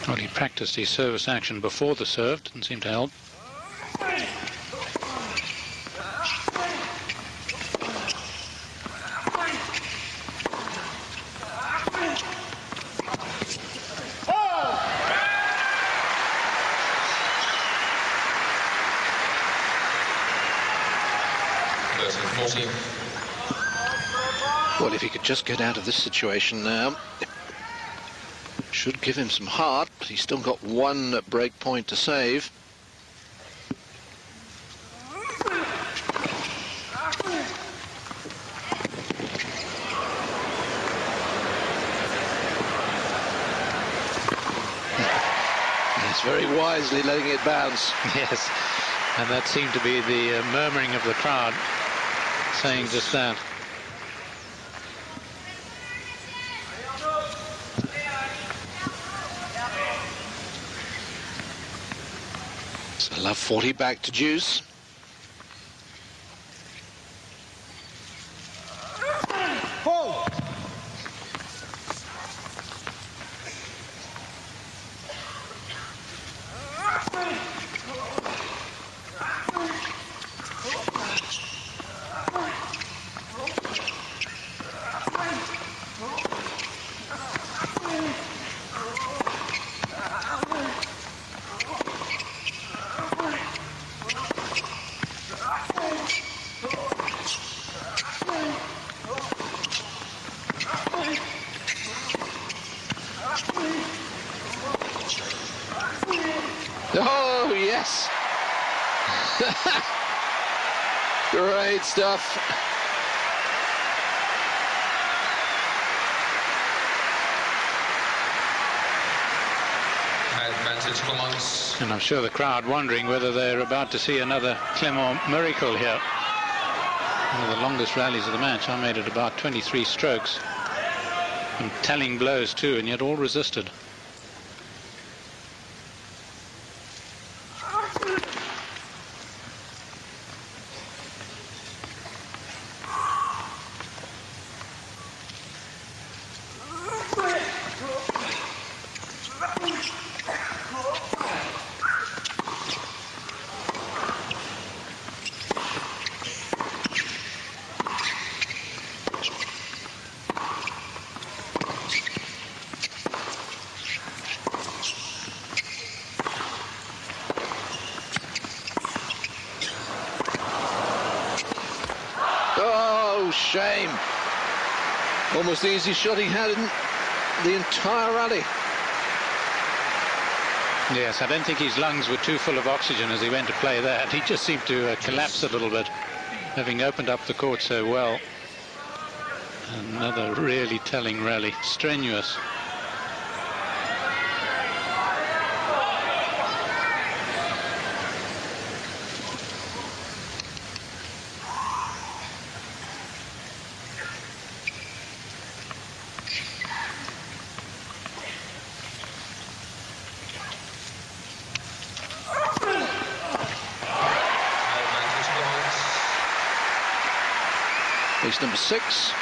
Well, he practiced his service action before the serve, didn't seem to help. Well, if he could just get out of this situation now, should give him some heart. He's still got one break point to save. He's very wisely letting it bounce. Yes, and that seemed to be the murmuring of the crowd saying just that. So love 40 back to Juice. Great stuff. Advantage Clement. And I'm sure the crowd wondering whether they're about to see another Clement miracle here. One of the longest rallies of the match. I made it about 23 strokes. And telling blows too, and yet all resisted. Shame. Almost the easiest shot he had in the entire rally. Yes, I don't think his lungs were too full of oxygen as he went to play that. He just seemed to collapse a little bit, having opened up the court so well. Another really telling rally, strenuous. Ace number 6.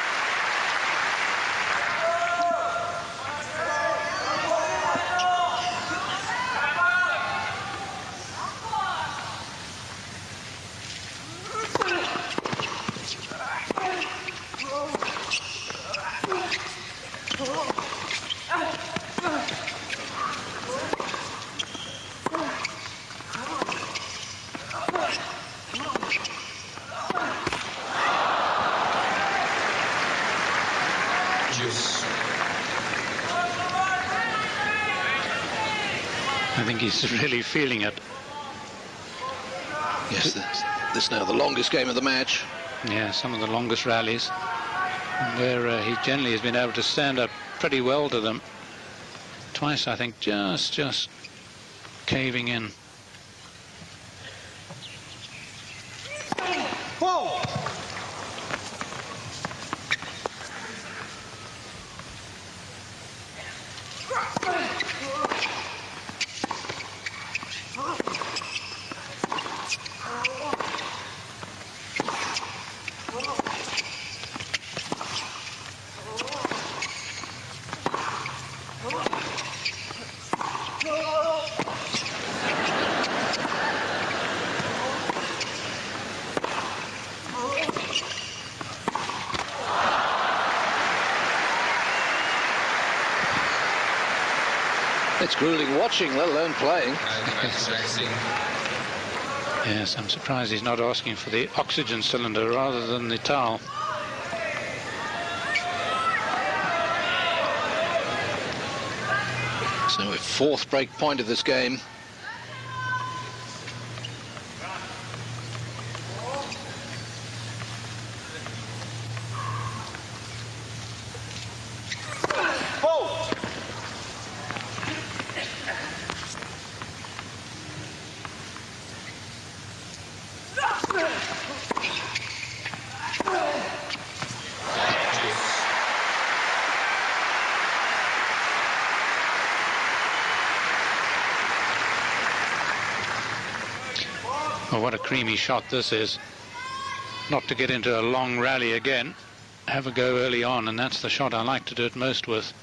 I think he's really feeling it. Yes, this is now the longest game of the match. Yeah, some of the longest rallies, where he generally has been able to stand up pretty well to them. Twice, I think, just caving in. Whoa! It's grueling watching, let alone playing. Yes, I'm surprised he's not asking for the oxygen cylinder rather than the towel. So we're 4th break point of this game. Well, what a creamy shot this is. Not to get into a long rally again. Have a go early on, and that's the shot I like to do it most with.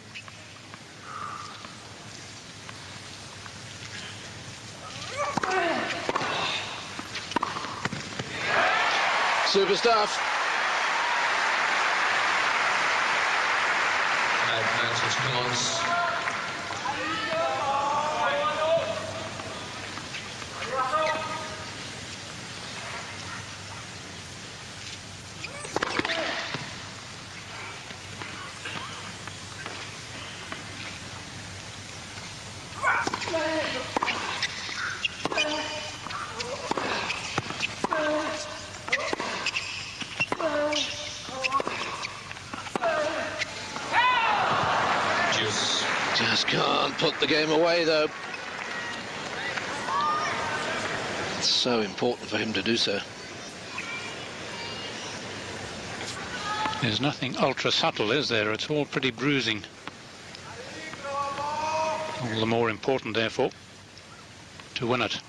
Super stuff. Advantage Clement. Deuce. Just can't put the game away, though. It's so important for him to do so. There's nothing ultra subtle, is there? It's all pretty bruising. All the more important, therefore, to win it.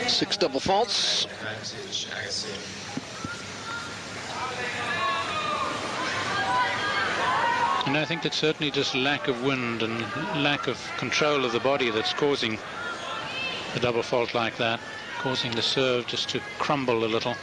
Six double faults. Advantage, Agassi. And I think it's certainly just lack of wind and lack of control of the body that's causing a double fault like that, causing the serve just to crumble a little.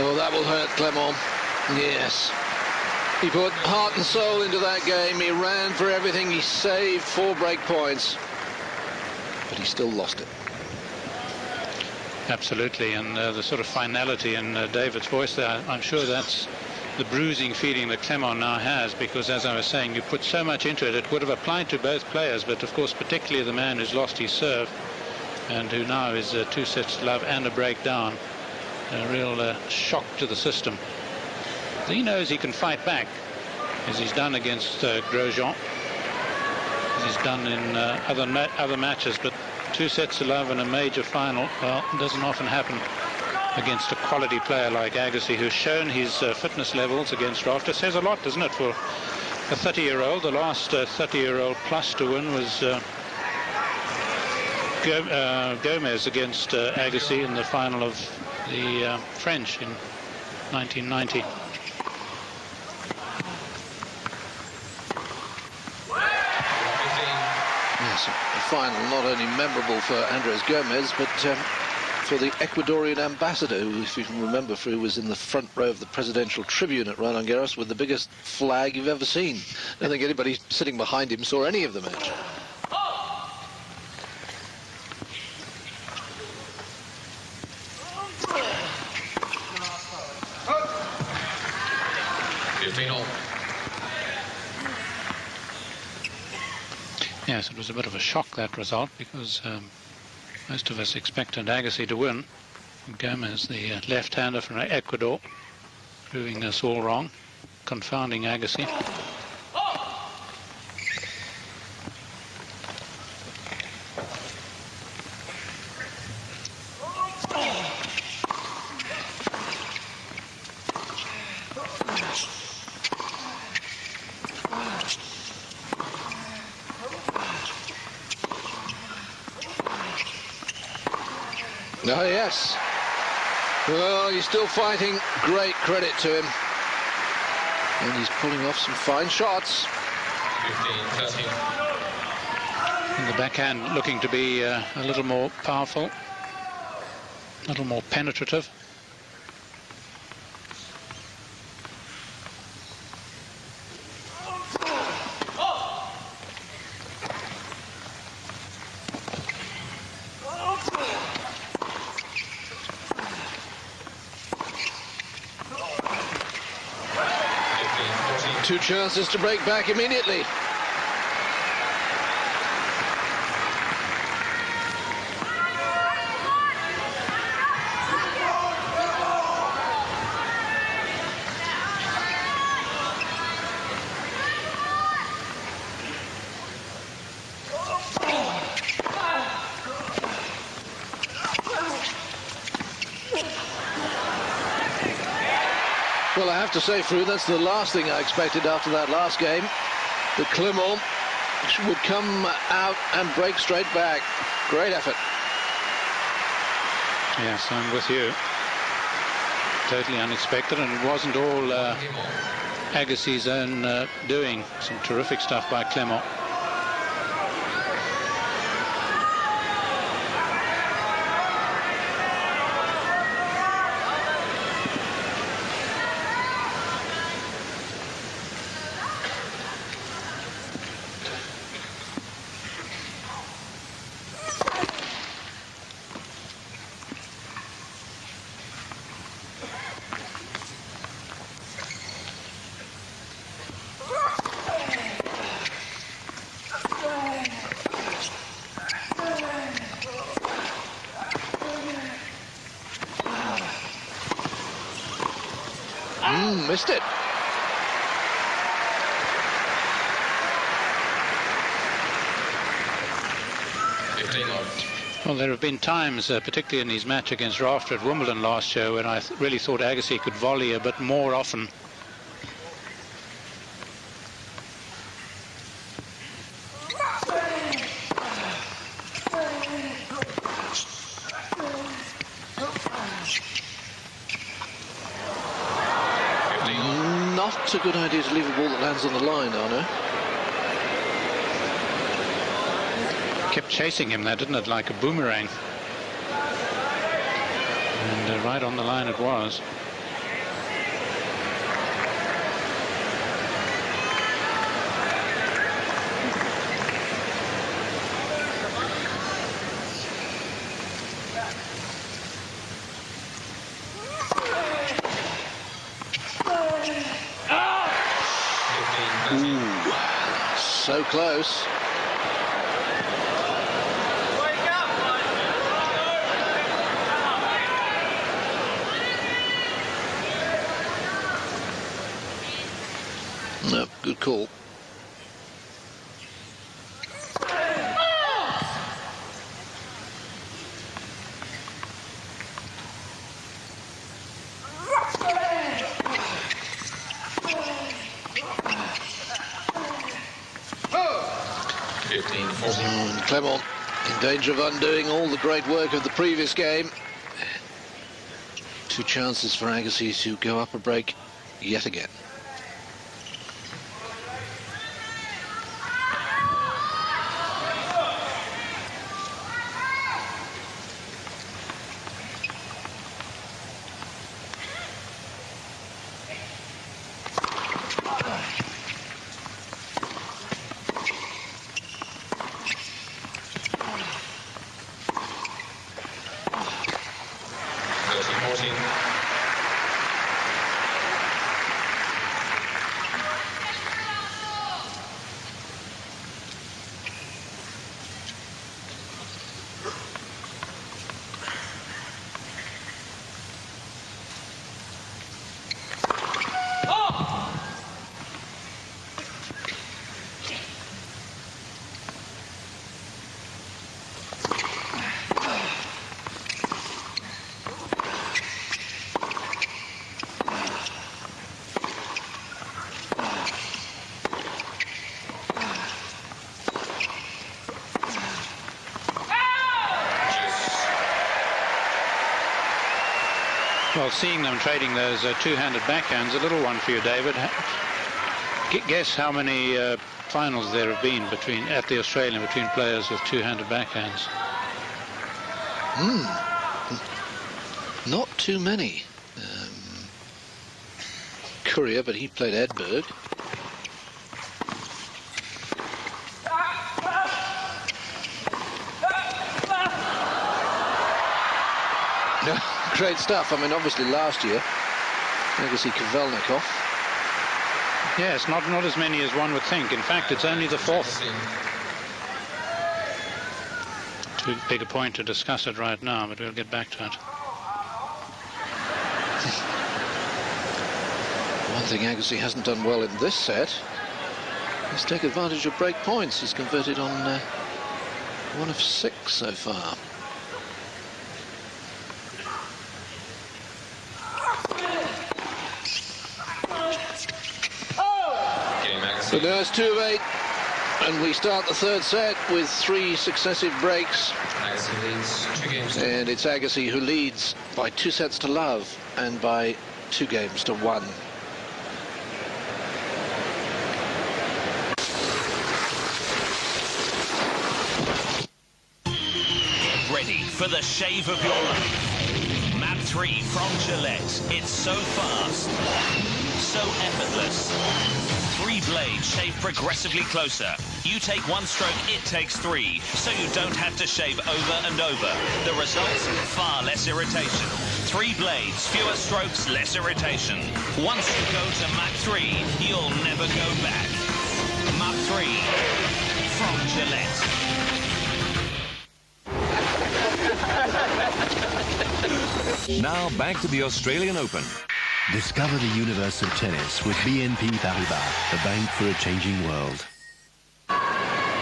Oh, that will hurt Clement. Yes. He put heart and soul into that game. He ran for everything. He saved 4 break points. But he still lost it. Absolutely. And the sort of finality in David's voice there, I'm sure that's the bruising feeling that Clement now has, because, as I was saying, you put so much into it. It would have applied to both players, but, of course, particularly the man who's lost his serve and who now is 2 sets to love and a break down. A real shock to the system. He knows he can fight back, as he's done against Grosjean, as he's done in other matches, but 2 sets to love in a major final, well, it doesn't often happen against a quality player like Agassi, who's shown his fitness levels against Rafter. Says a lot, doesn't it, for a 30-year-old? The last 30-year-old plus to win was Gomez against Agassi in the final of the French in 1990. Yes, a final not only memorable for Andres Gomez, but for the Ecuadorian ambassador, who, if you can remember, who was in the front row of the presidential tribune at Roland Garros with the biggest flag you've ever seen. I don't think anybody sitting behind him saw any of the match. Yes, it was a bit of a shock, that result, because most of us expected Agassi to win. Gomez, the left-hander from Ecuador, proving us all wrong, confounding Agassi. Oh, yes. Well, he's still fighting. Great credit to him. And he's pulling off some fine shots. 15-13. And the backhand looking to be a little more powerful, a little more penetrative. Two chances to break back immediately. Well, I have to say, Fru, that's the last thing I expected after that last game. That Clement would come out and break straight back. Great effort. Yes, I'm with you. Totally unexpected, and it wasn't all Agassi's own doing. Some terrific stuff by Clement. Missed it. Well, there have been times, particularly in his match against Rafter at Wimbledon last year, when I really thought Agassi could volley a bit more often. Not a good idea to leave a ball that lands on the line, Arno. Kept chasing him there, didn't it, like a boomerang? And right on the line it was. Ooh, so close. No, good call. And Clement in danger of undoing all the great work of the previous game. 2 chances for Agassi to go up a break yet again. Well, seeing them trading those two-handed backhands, a little one for you, David. Guess how many finals there have been at the Australian between players with two-handed backhands? Not too many. Courier, but he played Edberg. Great stuff. I mean, obviously last year, Agassi Kavelnikov. Yes, not as many as one would think. In fact, it's only the 4th. Too big a point to discuss it right now, but we'll get back to it. One thing Agassi hasn't done well in this set is take advantage of break points. He's converted on 1 of 6 so far. So now it's 2 of 8, and we start the 3rd set with 3 successive breaks. And it's Agassi who leads by 2 sets to love and by 2 games to 1. Get ready for the shave of your life. Map 3 from Gillette. It's so fast, so effortless. 3 blades shave progressively closer. You take 1 stroke, it takes 3, so you don't have to shave over and over. The results, far less irritation. 3 blades, fewer strokes, less irritation. Once you go to Mach 3, you'll never go back. Mach 3 from Gillette. Now back to the Australian Open. Discover the universe of tennis with BNP Paribas, the bank for a changing world.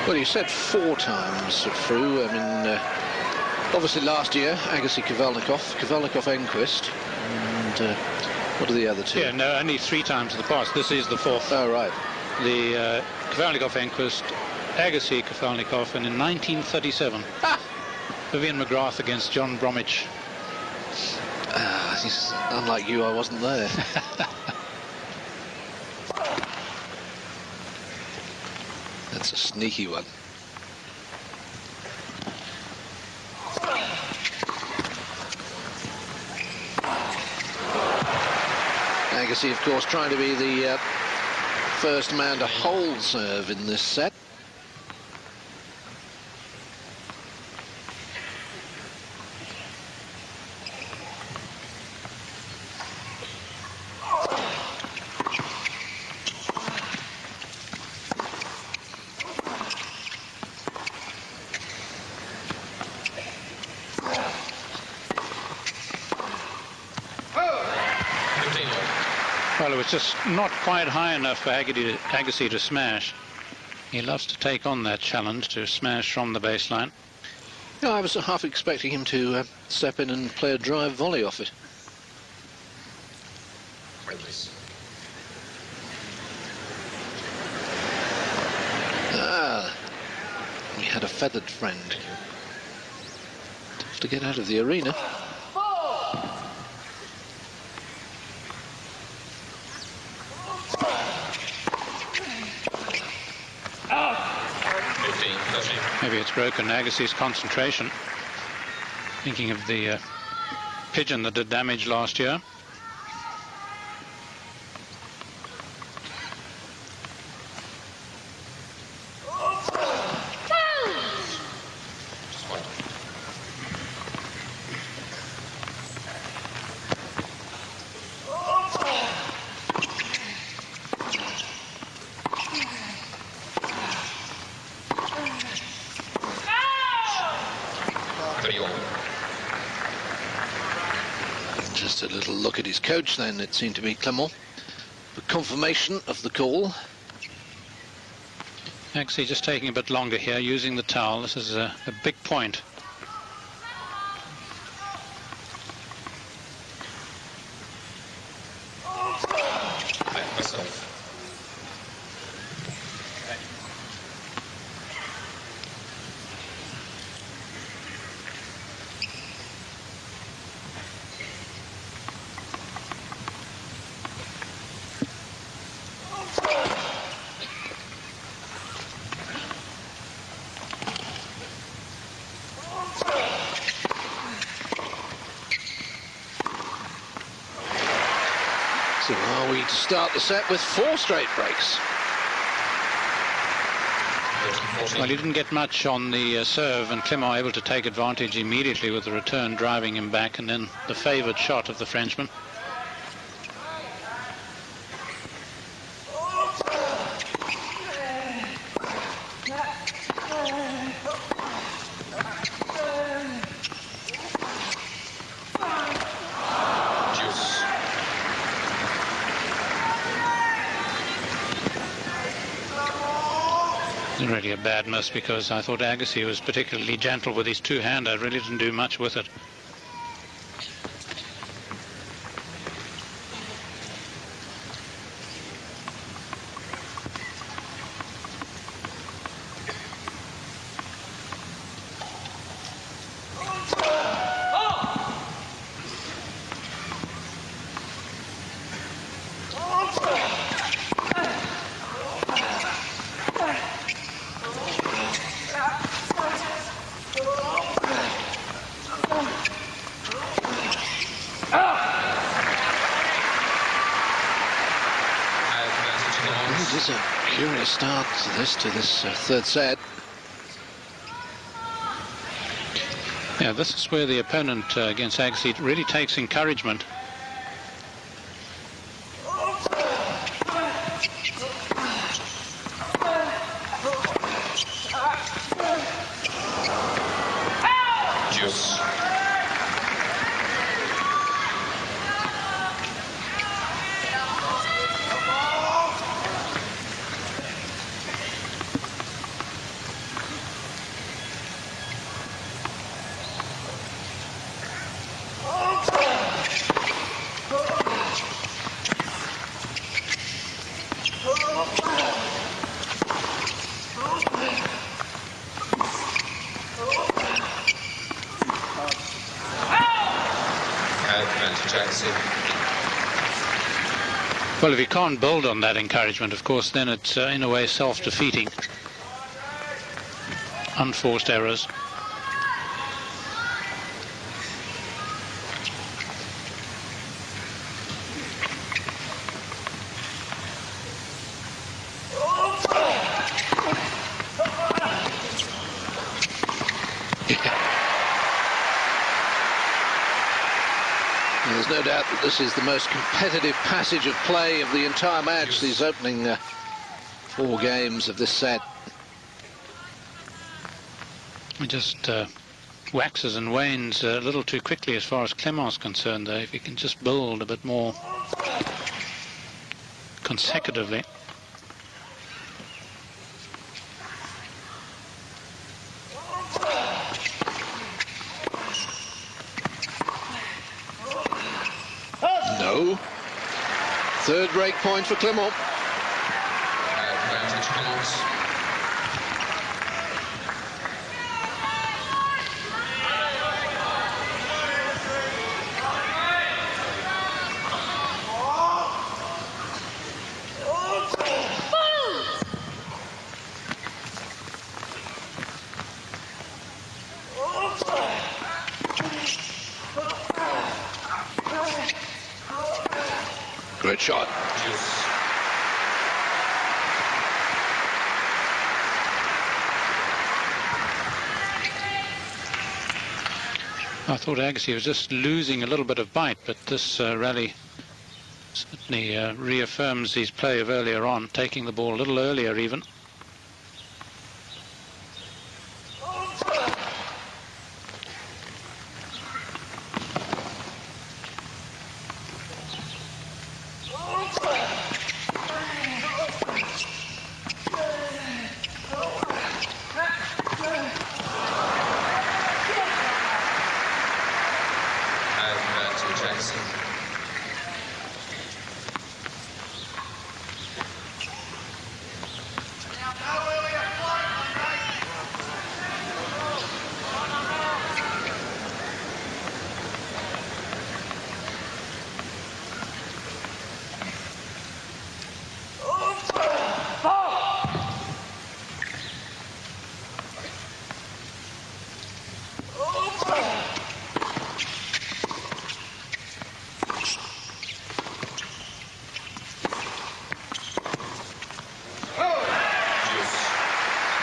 Well, you said 4 times through. I mean, obviously last year, Agassi, Enquist, and what are the other 2? Yeah, no, only 3 times in the past. This is the 4th. Oh, right. The Kafelnikov, Enquist, Agassi, Kafelnikov, and in 1937, Vivian McGrath against John Bromwich. Unlike you, I wasn't there. That's a sneaky one. Agassi, of course, trying to be the first man to hold serve in this set. Well, it was just not quite high enough for Agassi to smash. He loves to take on that challenge to smash from the baseline. No, I was half expecting him to step in and play a drive volley off it. He had a feathered friend. Tough to get out of the arena. Maybe it's broken Agassi's concentration. Thinking of the pigeon that did damage last year. Just a little look at his coach then. It seemed to be Clement. The confirmation of the call. Agassi just taking a bit longer here, using the towel. This is a big point. So are we to start the set with 4 straight breaks? Well, he didn't get much on the serve, and Clement able to take advantage immediately with the return, driving him back, and then the favoured shot of the Frenchman. Really a bad miss, because I thought Agassi was particularly gentle with his 2-hander. Really didn't do much with it. It is a curious start to this third set. Yeah, this is where the opponent against Agassi really takes encouragement. to Jackson. Well, if you can't build on that encouragement, of course, then it's in a way self-defeating. Unforced errors. There's no doubt that this is the most competitive passage of play of the entire match, these opening 4 games of this set. It just waxes and wanes a little too quickly as far as Clement's concerned, though. If he can just build a bit more consecutively. No. Third break point for Clement. Advantage Clement. Great shot. I thought Agassi was just losing a little bit of bite, but this rally certainly reaffirms his play of earlier on, taking the ball a little earlier even.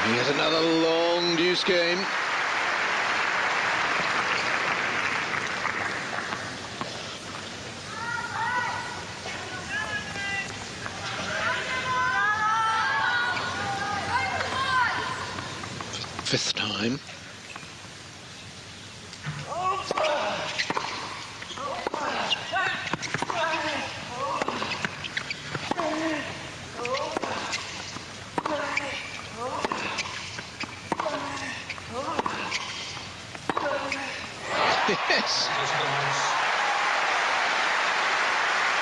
Here's another long deuce game. Fifth time. Yes.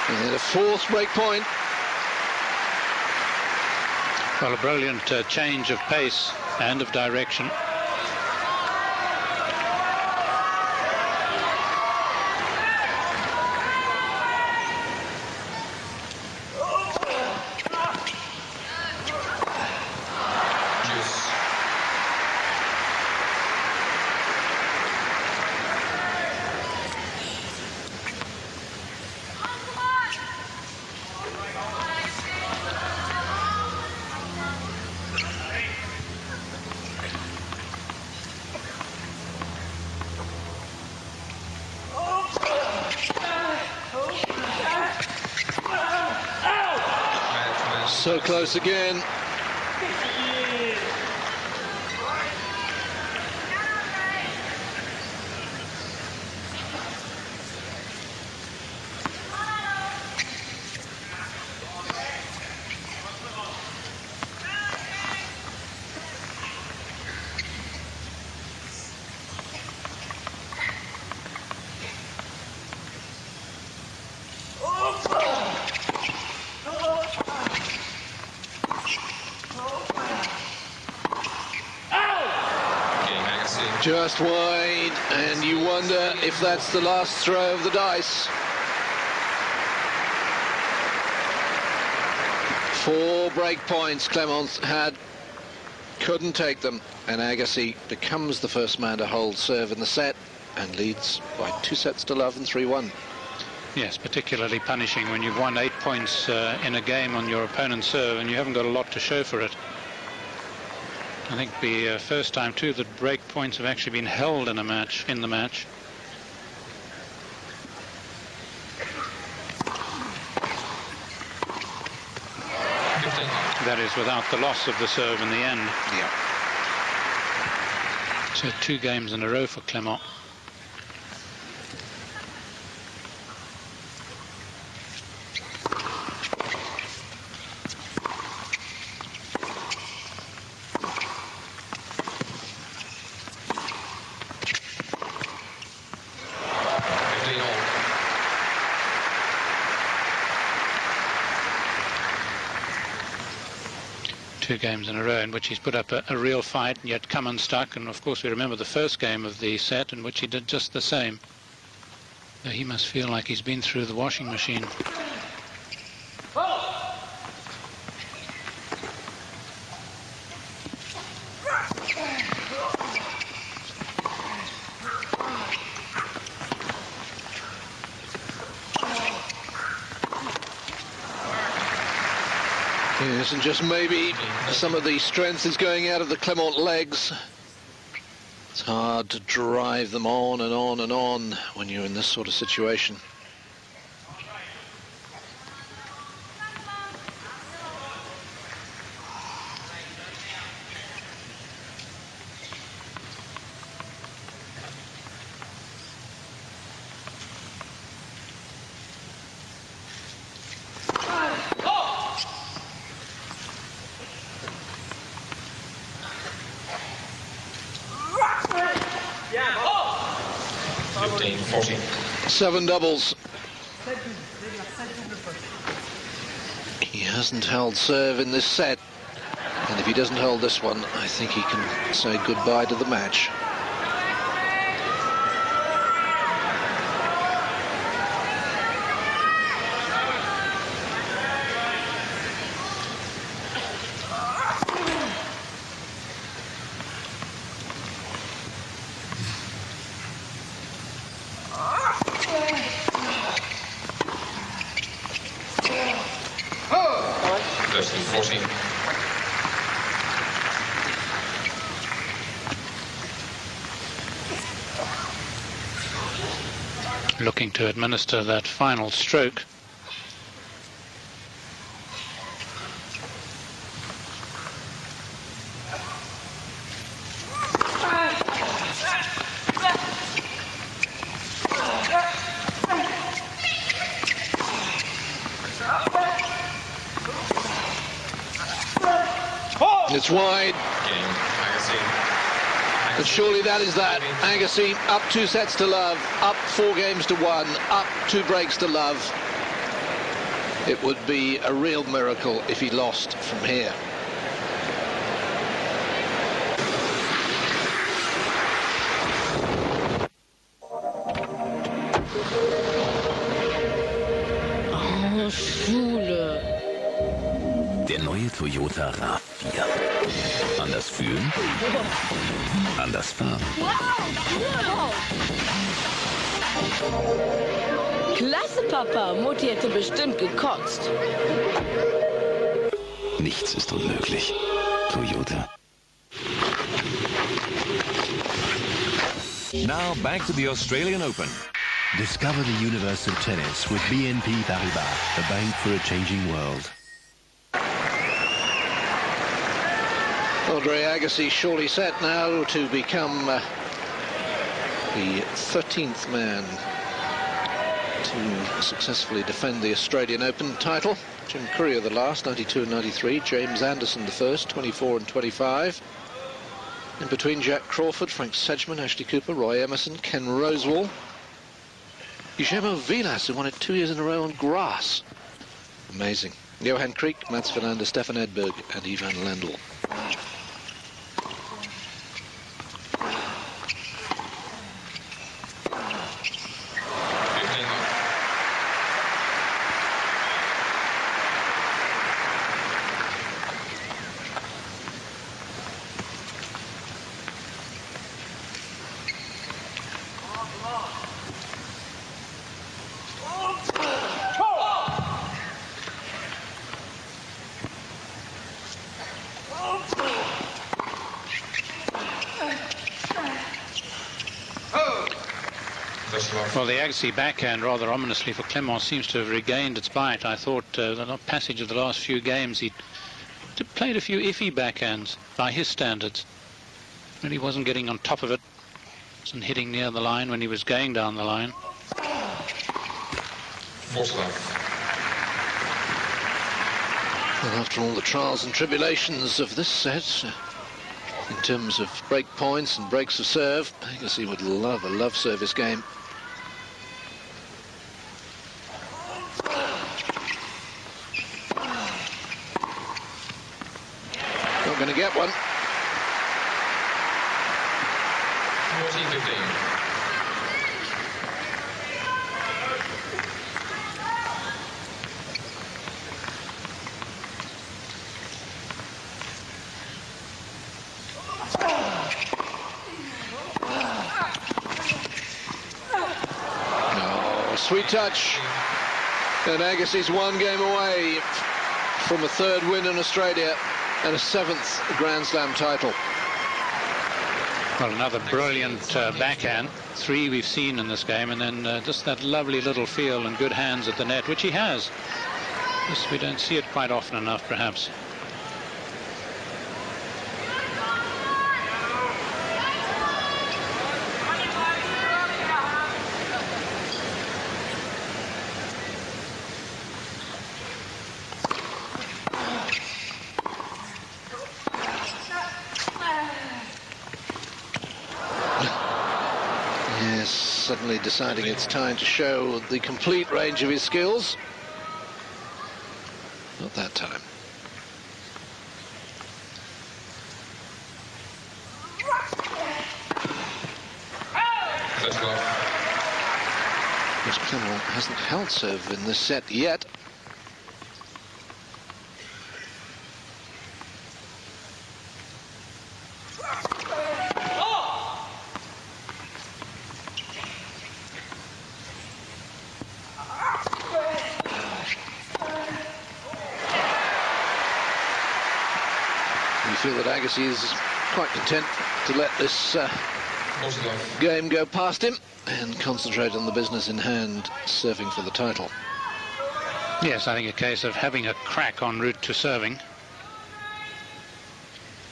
And a fourth break point. Well, a brilliant change of pace and of direction. So close again. Just wide, and you wonder if that's the last throw of the dice. 4 break points Clement had, couldn't take them, and Agassi becomes the first man to hold serve in the set and leads by 2-0 and 3-1. Yes, particularly punishing when you've won 8 points in a game on your opponent's serve and you haven't got a lot to show for it. I think the first time too that break points have actually been held in the match. That is without the loss of the serve in the end. Yeah. So 2 games in a row for Clement. Two games in a row in which he's put up a real fight and yet come unstuck, and of course we remember the first game of the set in which he did just the same. So he must feel like he's been through the washing machine. Yes, and just maybe some of the strength is going out of the Clement legs. It's hard to drive them on and on and on when you're in this sort of situation. Seven doubles. He hasn't held serve in this set, and if he doesn't hold this one, I think he can say goodbye to the match. Looking to administer that final stroke. It's wide. But surely that is that. Agassi up 2-0, up 4 games to 1, up 2 breaks to love. It would be a real miracle if he lost from here. Oh, Schule. Der neue Toyota RAV4. Anders fühlen, anders fahren. Klasse, Papa. Mutti hätte bestimmt gekotzt. Nichts ist unmöglich. Toyota. Now back to the Australian Open. Discover the universe of tennis with BNP Paribas, the bank for a changing world. Andre Agassi surely set now to become the 13th man to successfully defend the Australian Open title. Jim Courier the last, 92 and 93. James Anderson the first, 24 and 25. In between, Jack Crawford, Frank Sedgman, Ashley Cooper, Roy Emerson, Ken Rosewall. Guillermo Vilas, who won it 2 years in a row on grass. Amazing. Johan Kriek, Mats Wilander, Stefan Edberg and Ivan Lendl. Well, the Agassi backhand, rather ominously for Clement, seems to have regained its bite. I thought the passage of the last few games he'd played a few iffy backhands by his standards. Really wasn't getting on top of it. Wasn't hitting near the line when he was going down the line. Well, after all the trials and tribulations of this set, in terms of break points and breaks of serve, Agassi would love a love service game. Not going to get one. 14-15. Sweet touch, and Agassi's one game away from a third win in Australia and a 7th Grand Slam title. Well, another brilliant backhand. 3 we've seen in this game, and then just that lovely little feel and good hands at the net, which he has. Just we don't see it quite often enough, perhaps. Suddenly deciding it's time to show the complete range of his skills. Not that time. Because Clement hasn't held serve in this set yet. Feel that Agassi is quite content to let this game go past him and concentrate on the business in hand, serving for the title. Yes, I think a case of having a crack en route to serving.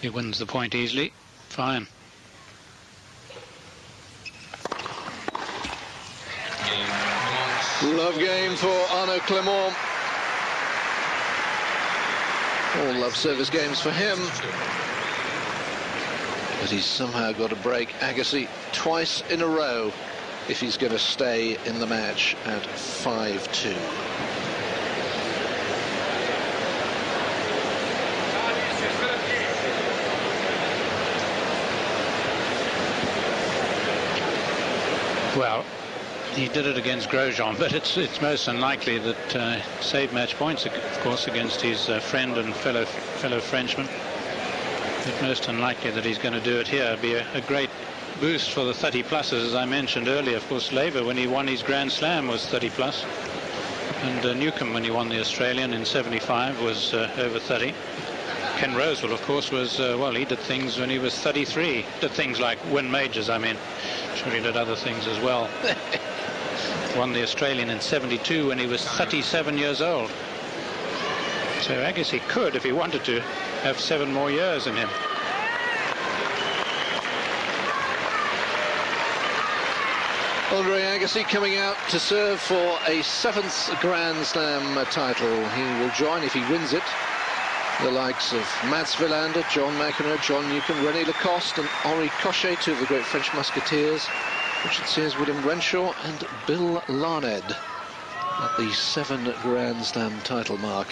He wins the point easily. Fine. Love game for Arnaud Clement. All love service games for him. But he's somehow got to break Agassi twice in a row if he's going to stay in the match at 5-2. Well, he did it against Grosjean, but it's most unlikely that save match points, of course, against his friend and fellow Frenchman. But most unlikely that he's going to do it here. It'd be a great boost for the 30 pluses, as I mentioned earlier. Of course, Laver, when he won his Grand Slam, was 30 plus, and Newcomb, when he won the Australian in '75, was over 30. Ken Rosewell, of course, was well, he did things when he was 33. Did things like win majors. I mean, sure, he did other things as well. Won the Australian in '72 when he was 37 years old. So Agassi could, if he wanted to, have 7 more years in him. Andre Agassi coming out to serve for a 7th Grand Slam title. He will join, if he wins it, the likes of Mats Wilander, John McEnroe, John Newcomb, René Lacoste and Henri Cochet, 2 of the great French musketeers, Richard Sears, William Renshaw and Bill Larned at the 7 Grand Slam title mark.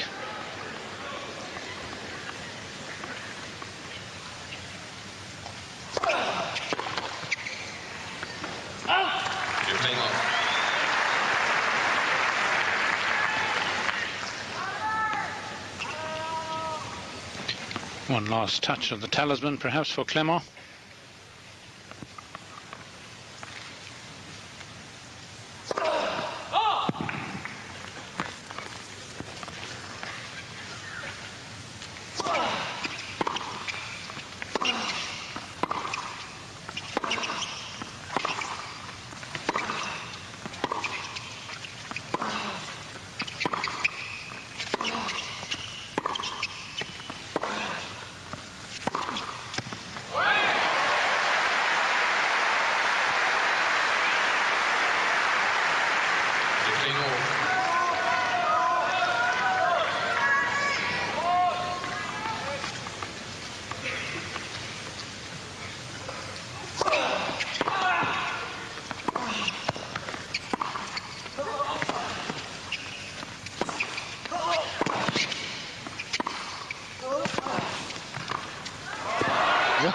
One last touch of the talisman, perhaps, for Clement.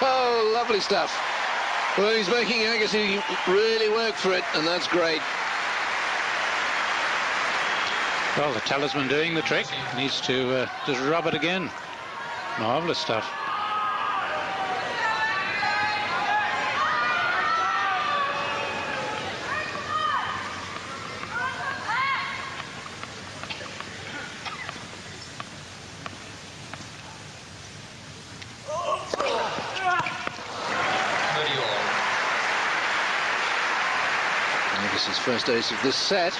Oh, lovely stuff. Well, he's making Agassi really work for it, and that's great. Well, the talisman doing the trick. Needs to just rub it again. Marvellous stuff. Agassi's first ace of this set.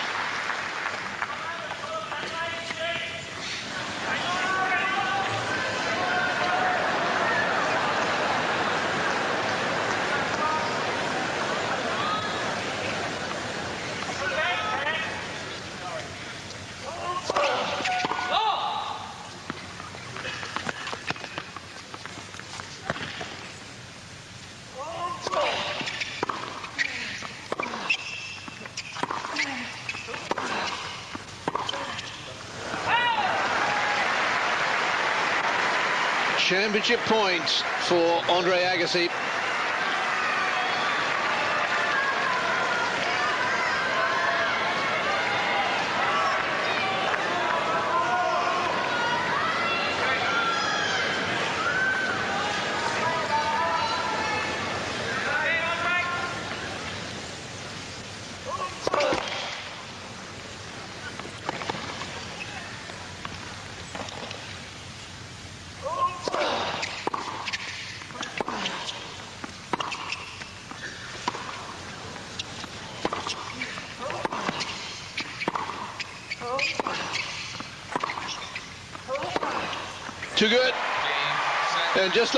Championship point for Andre Agassi. Too good. And just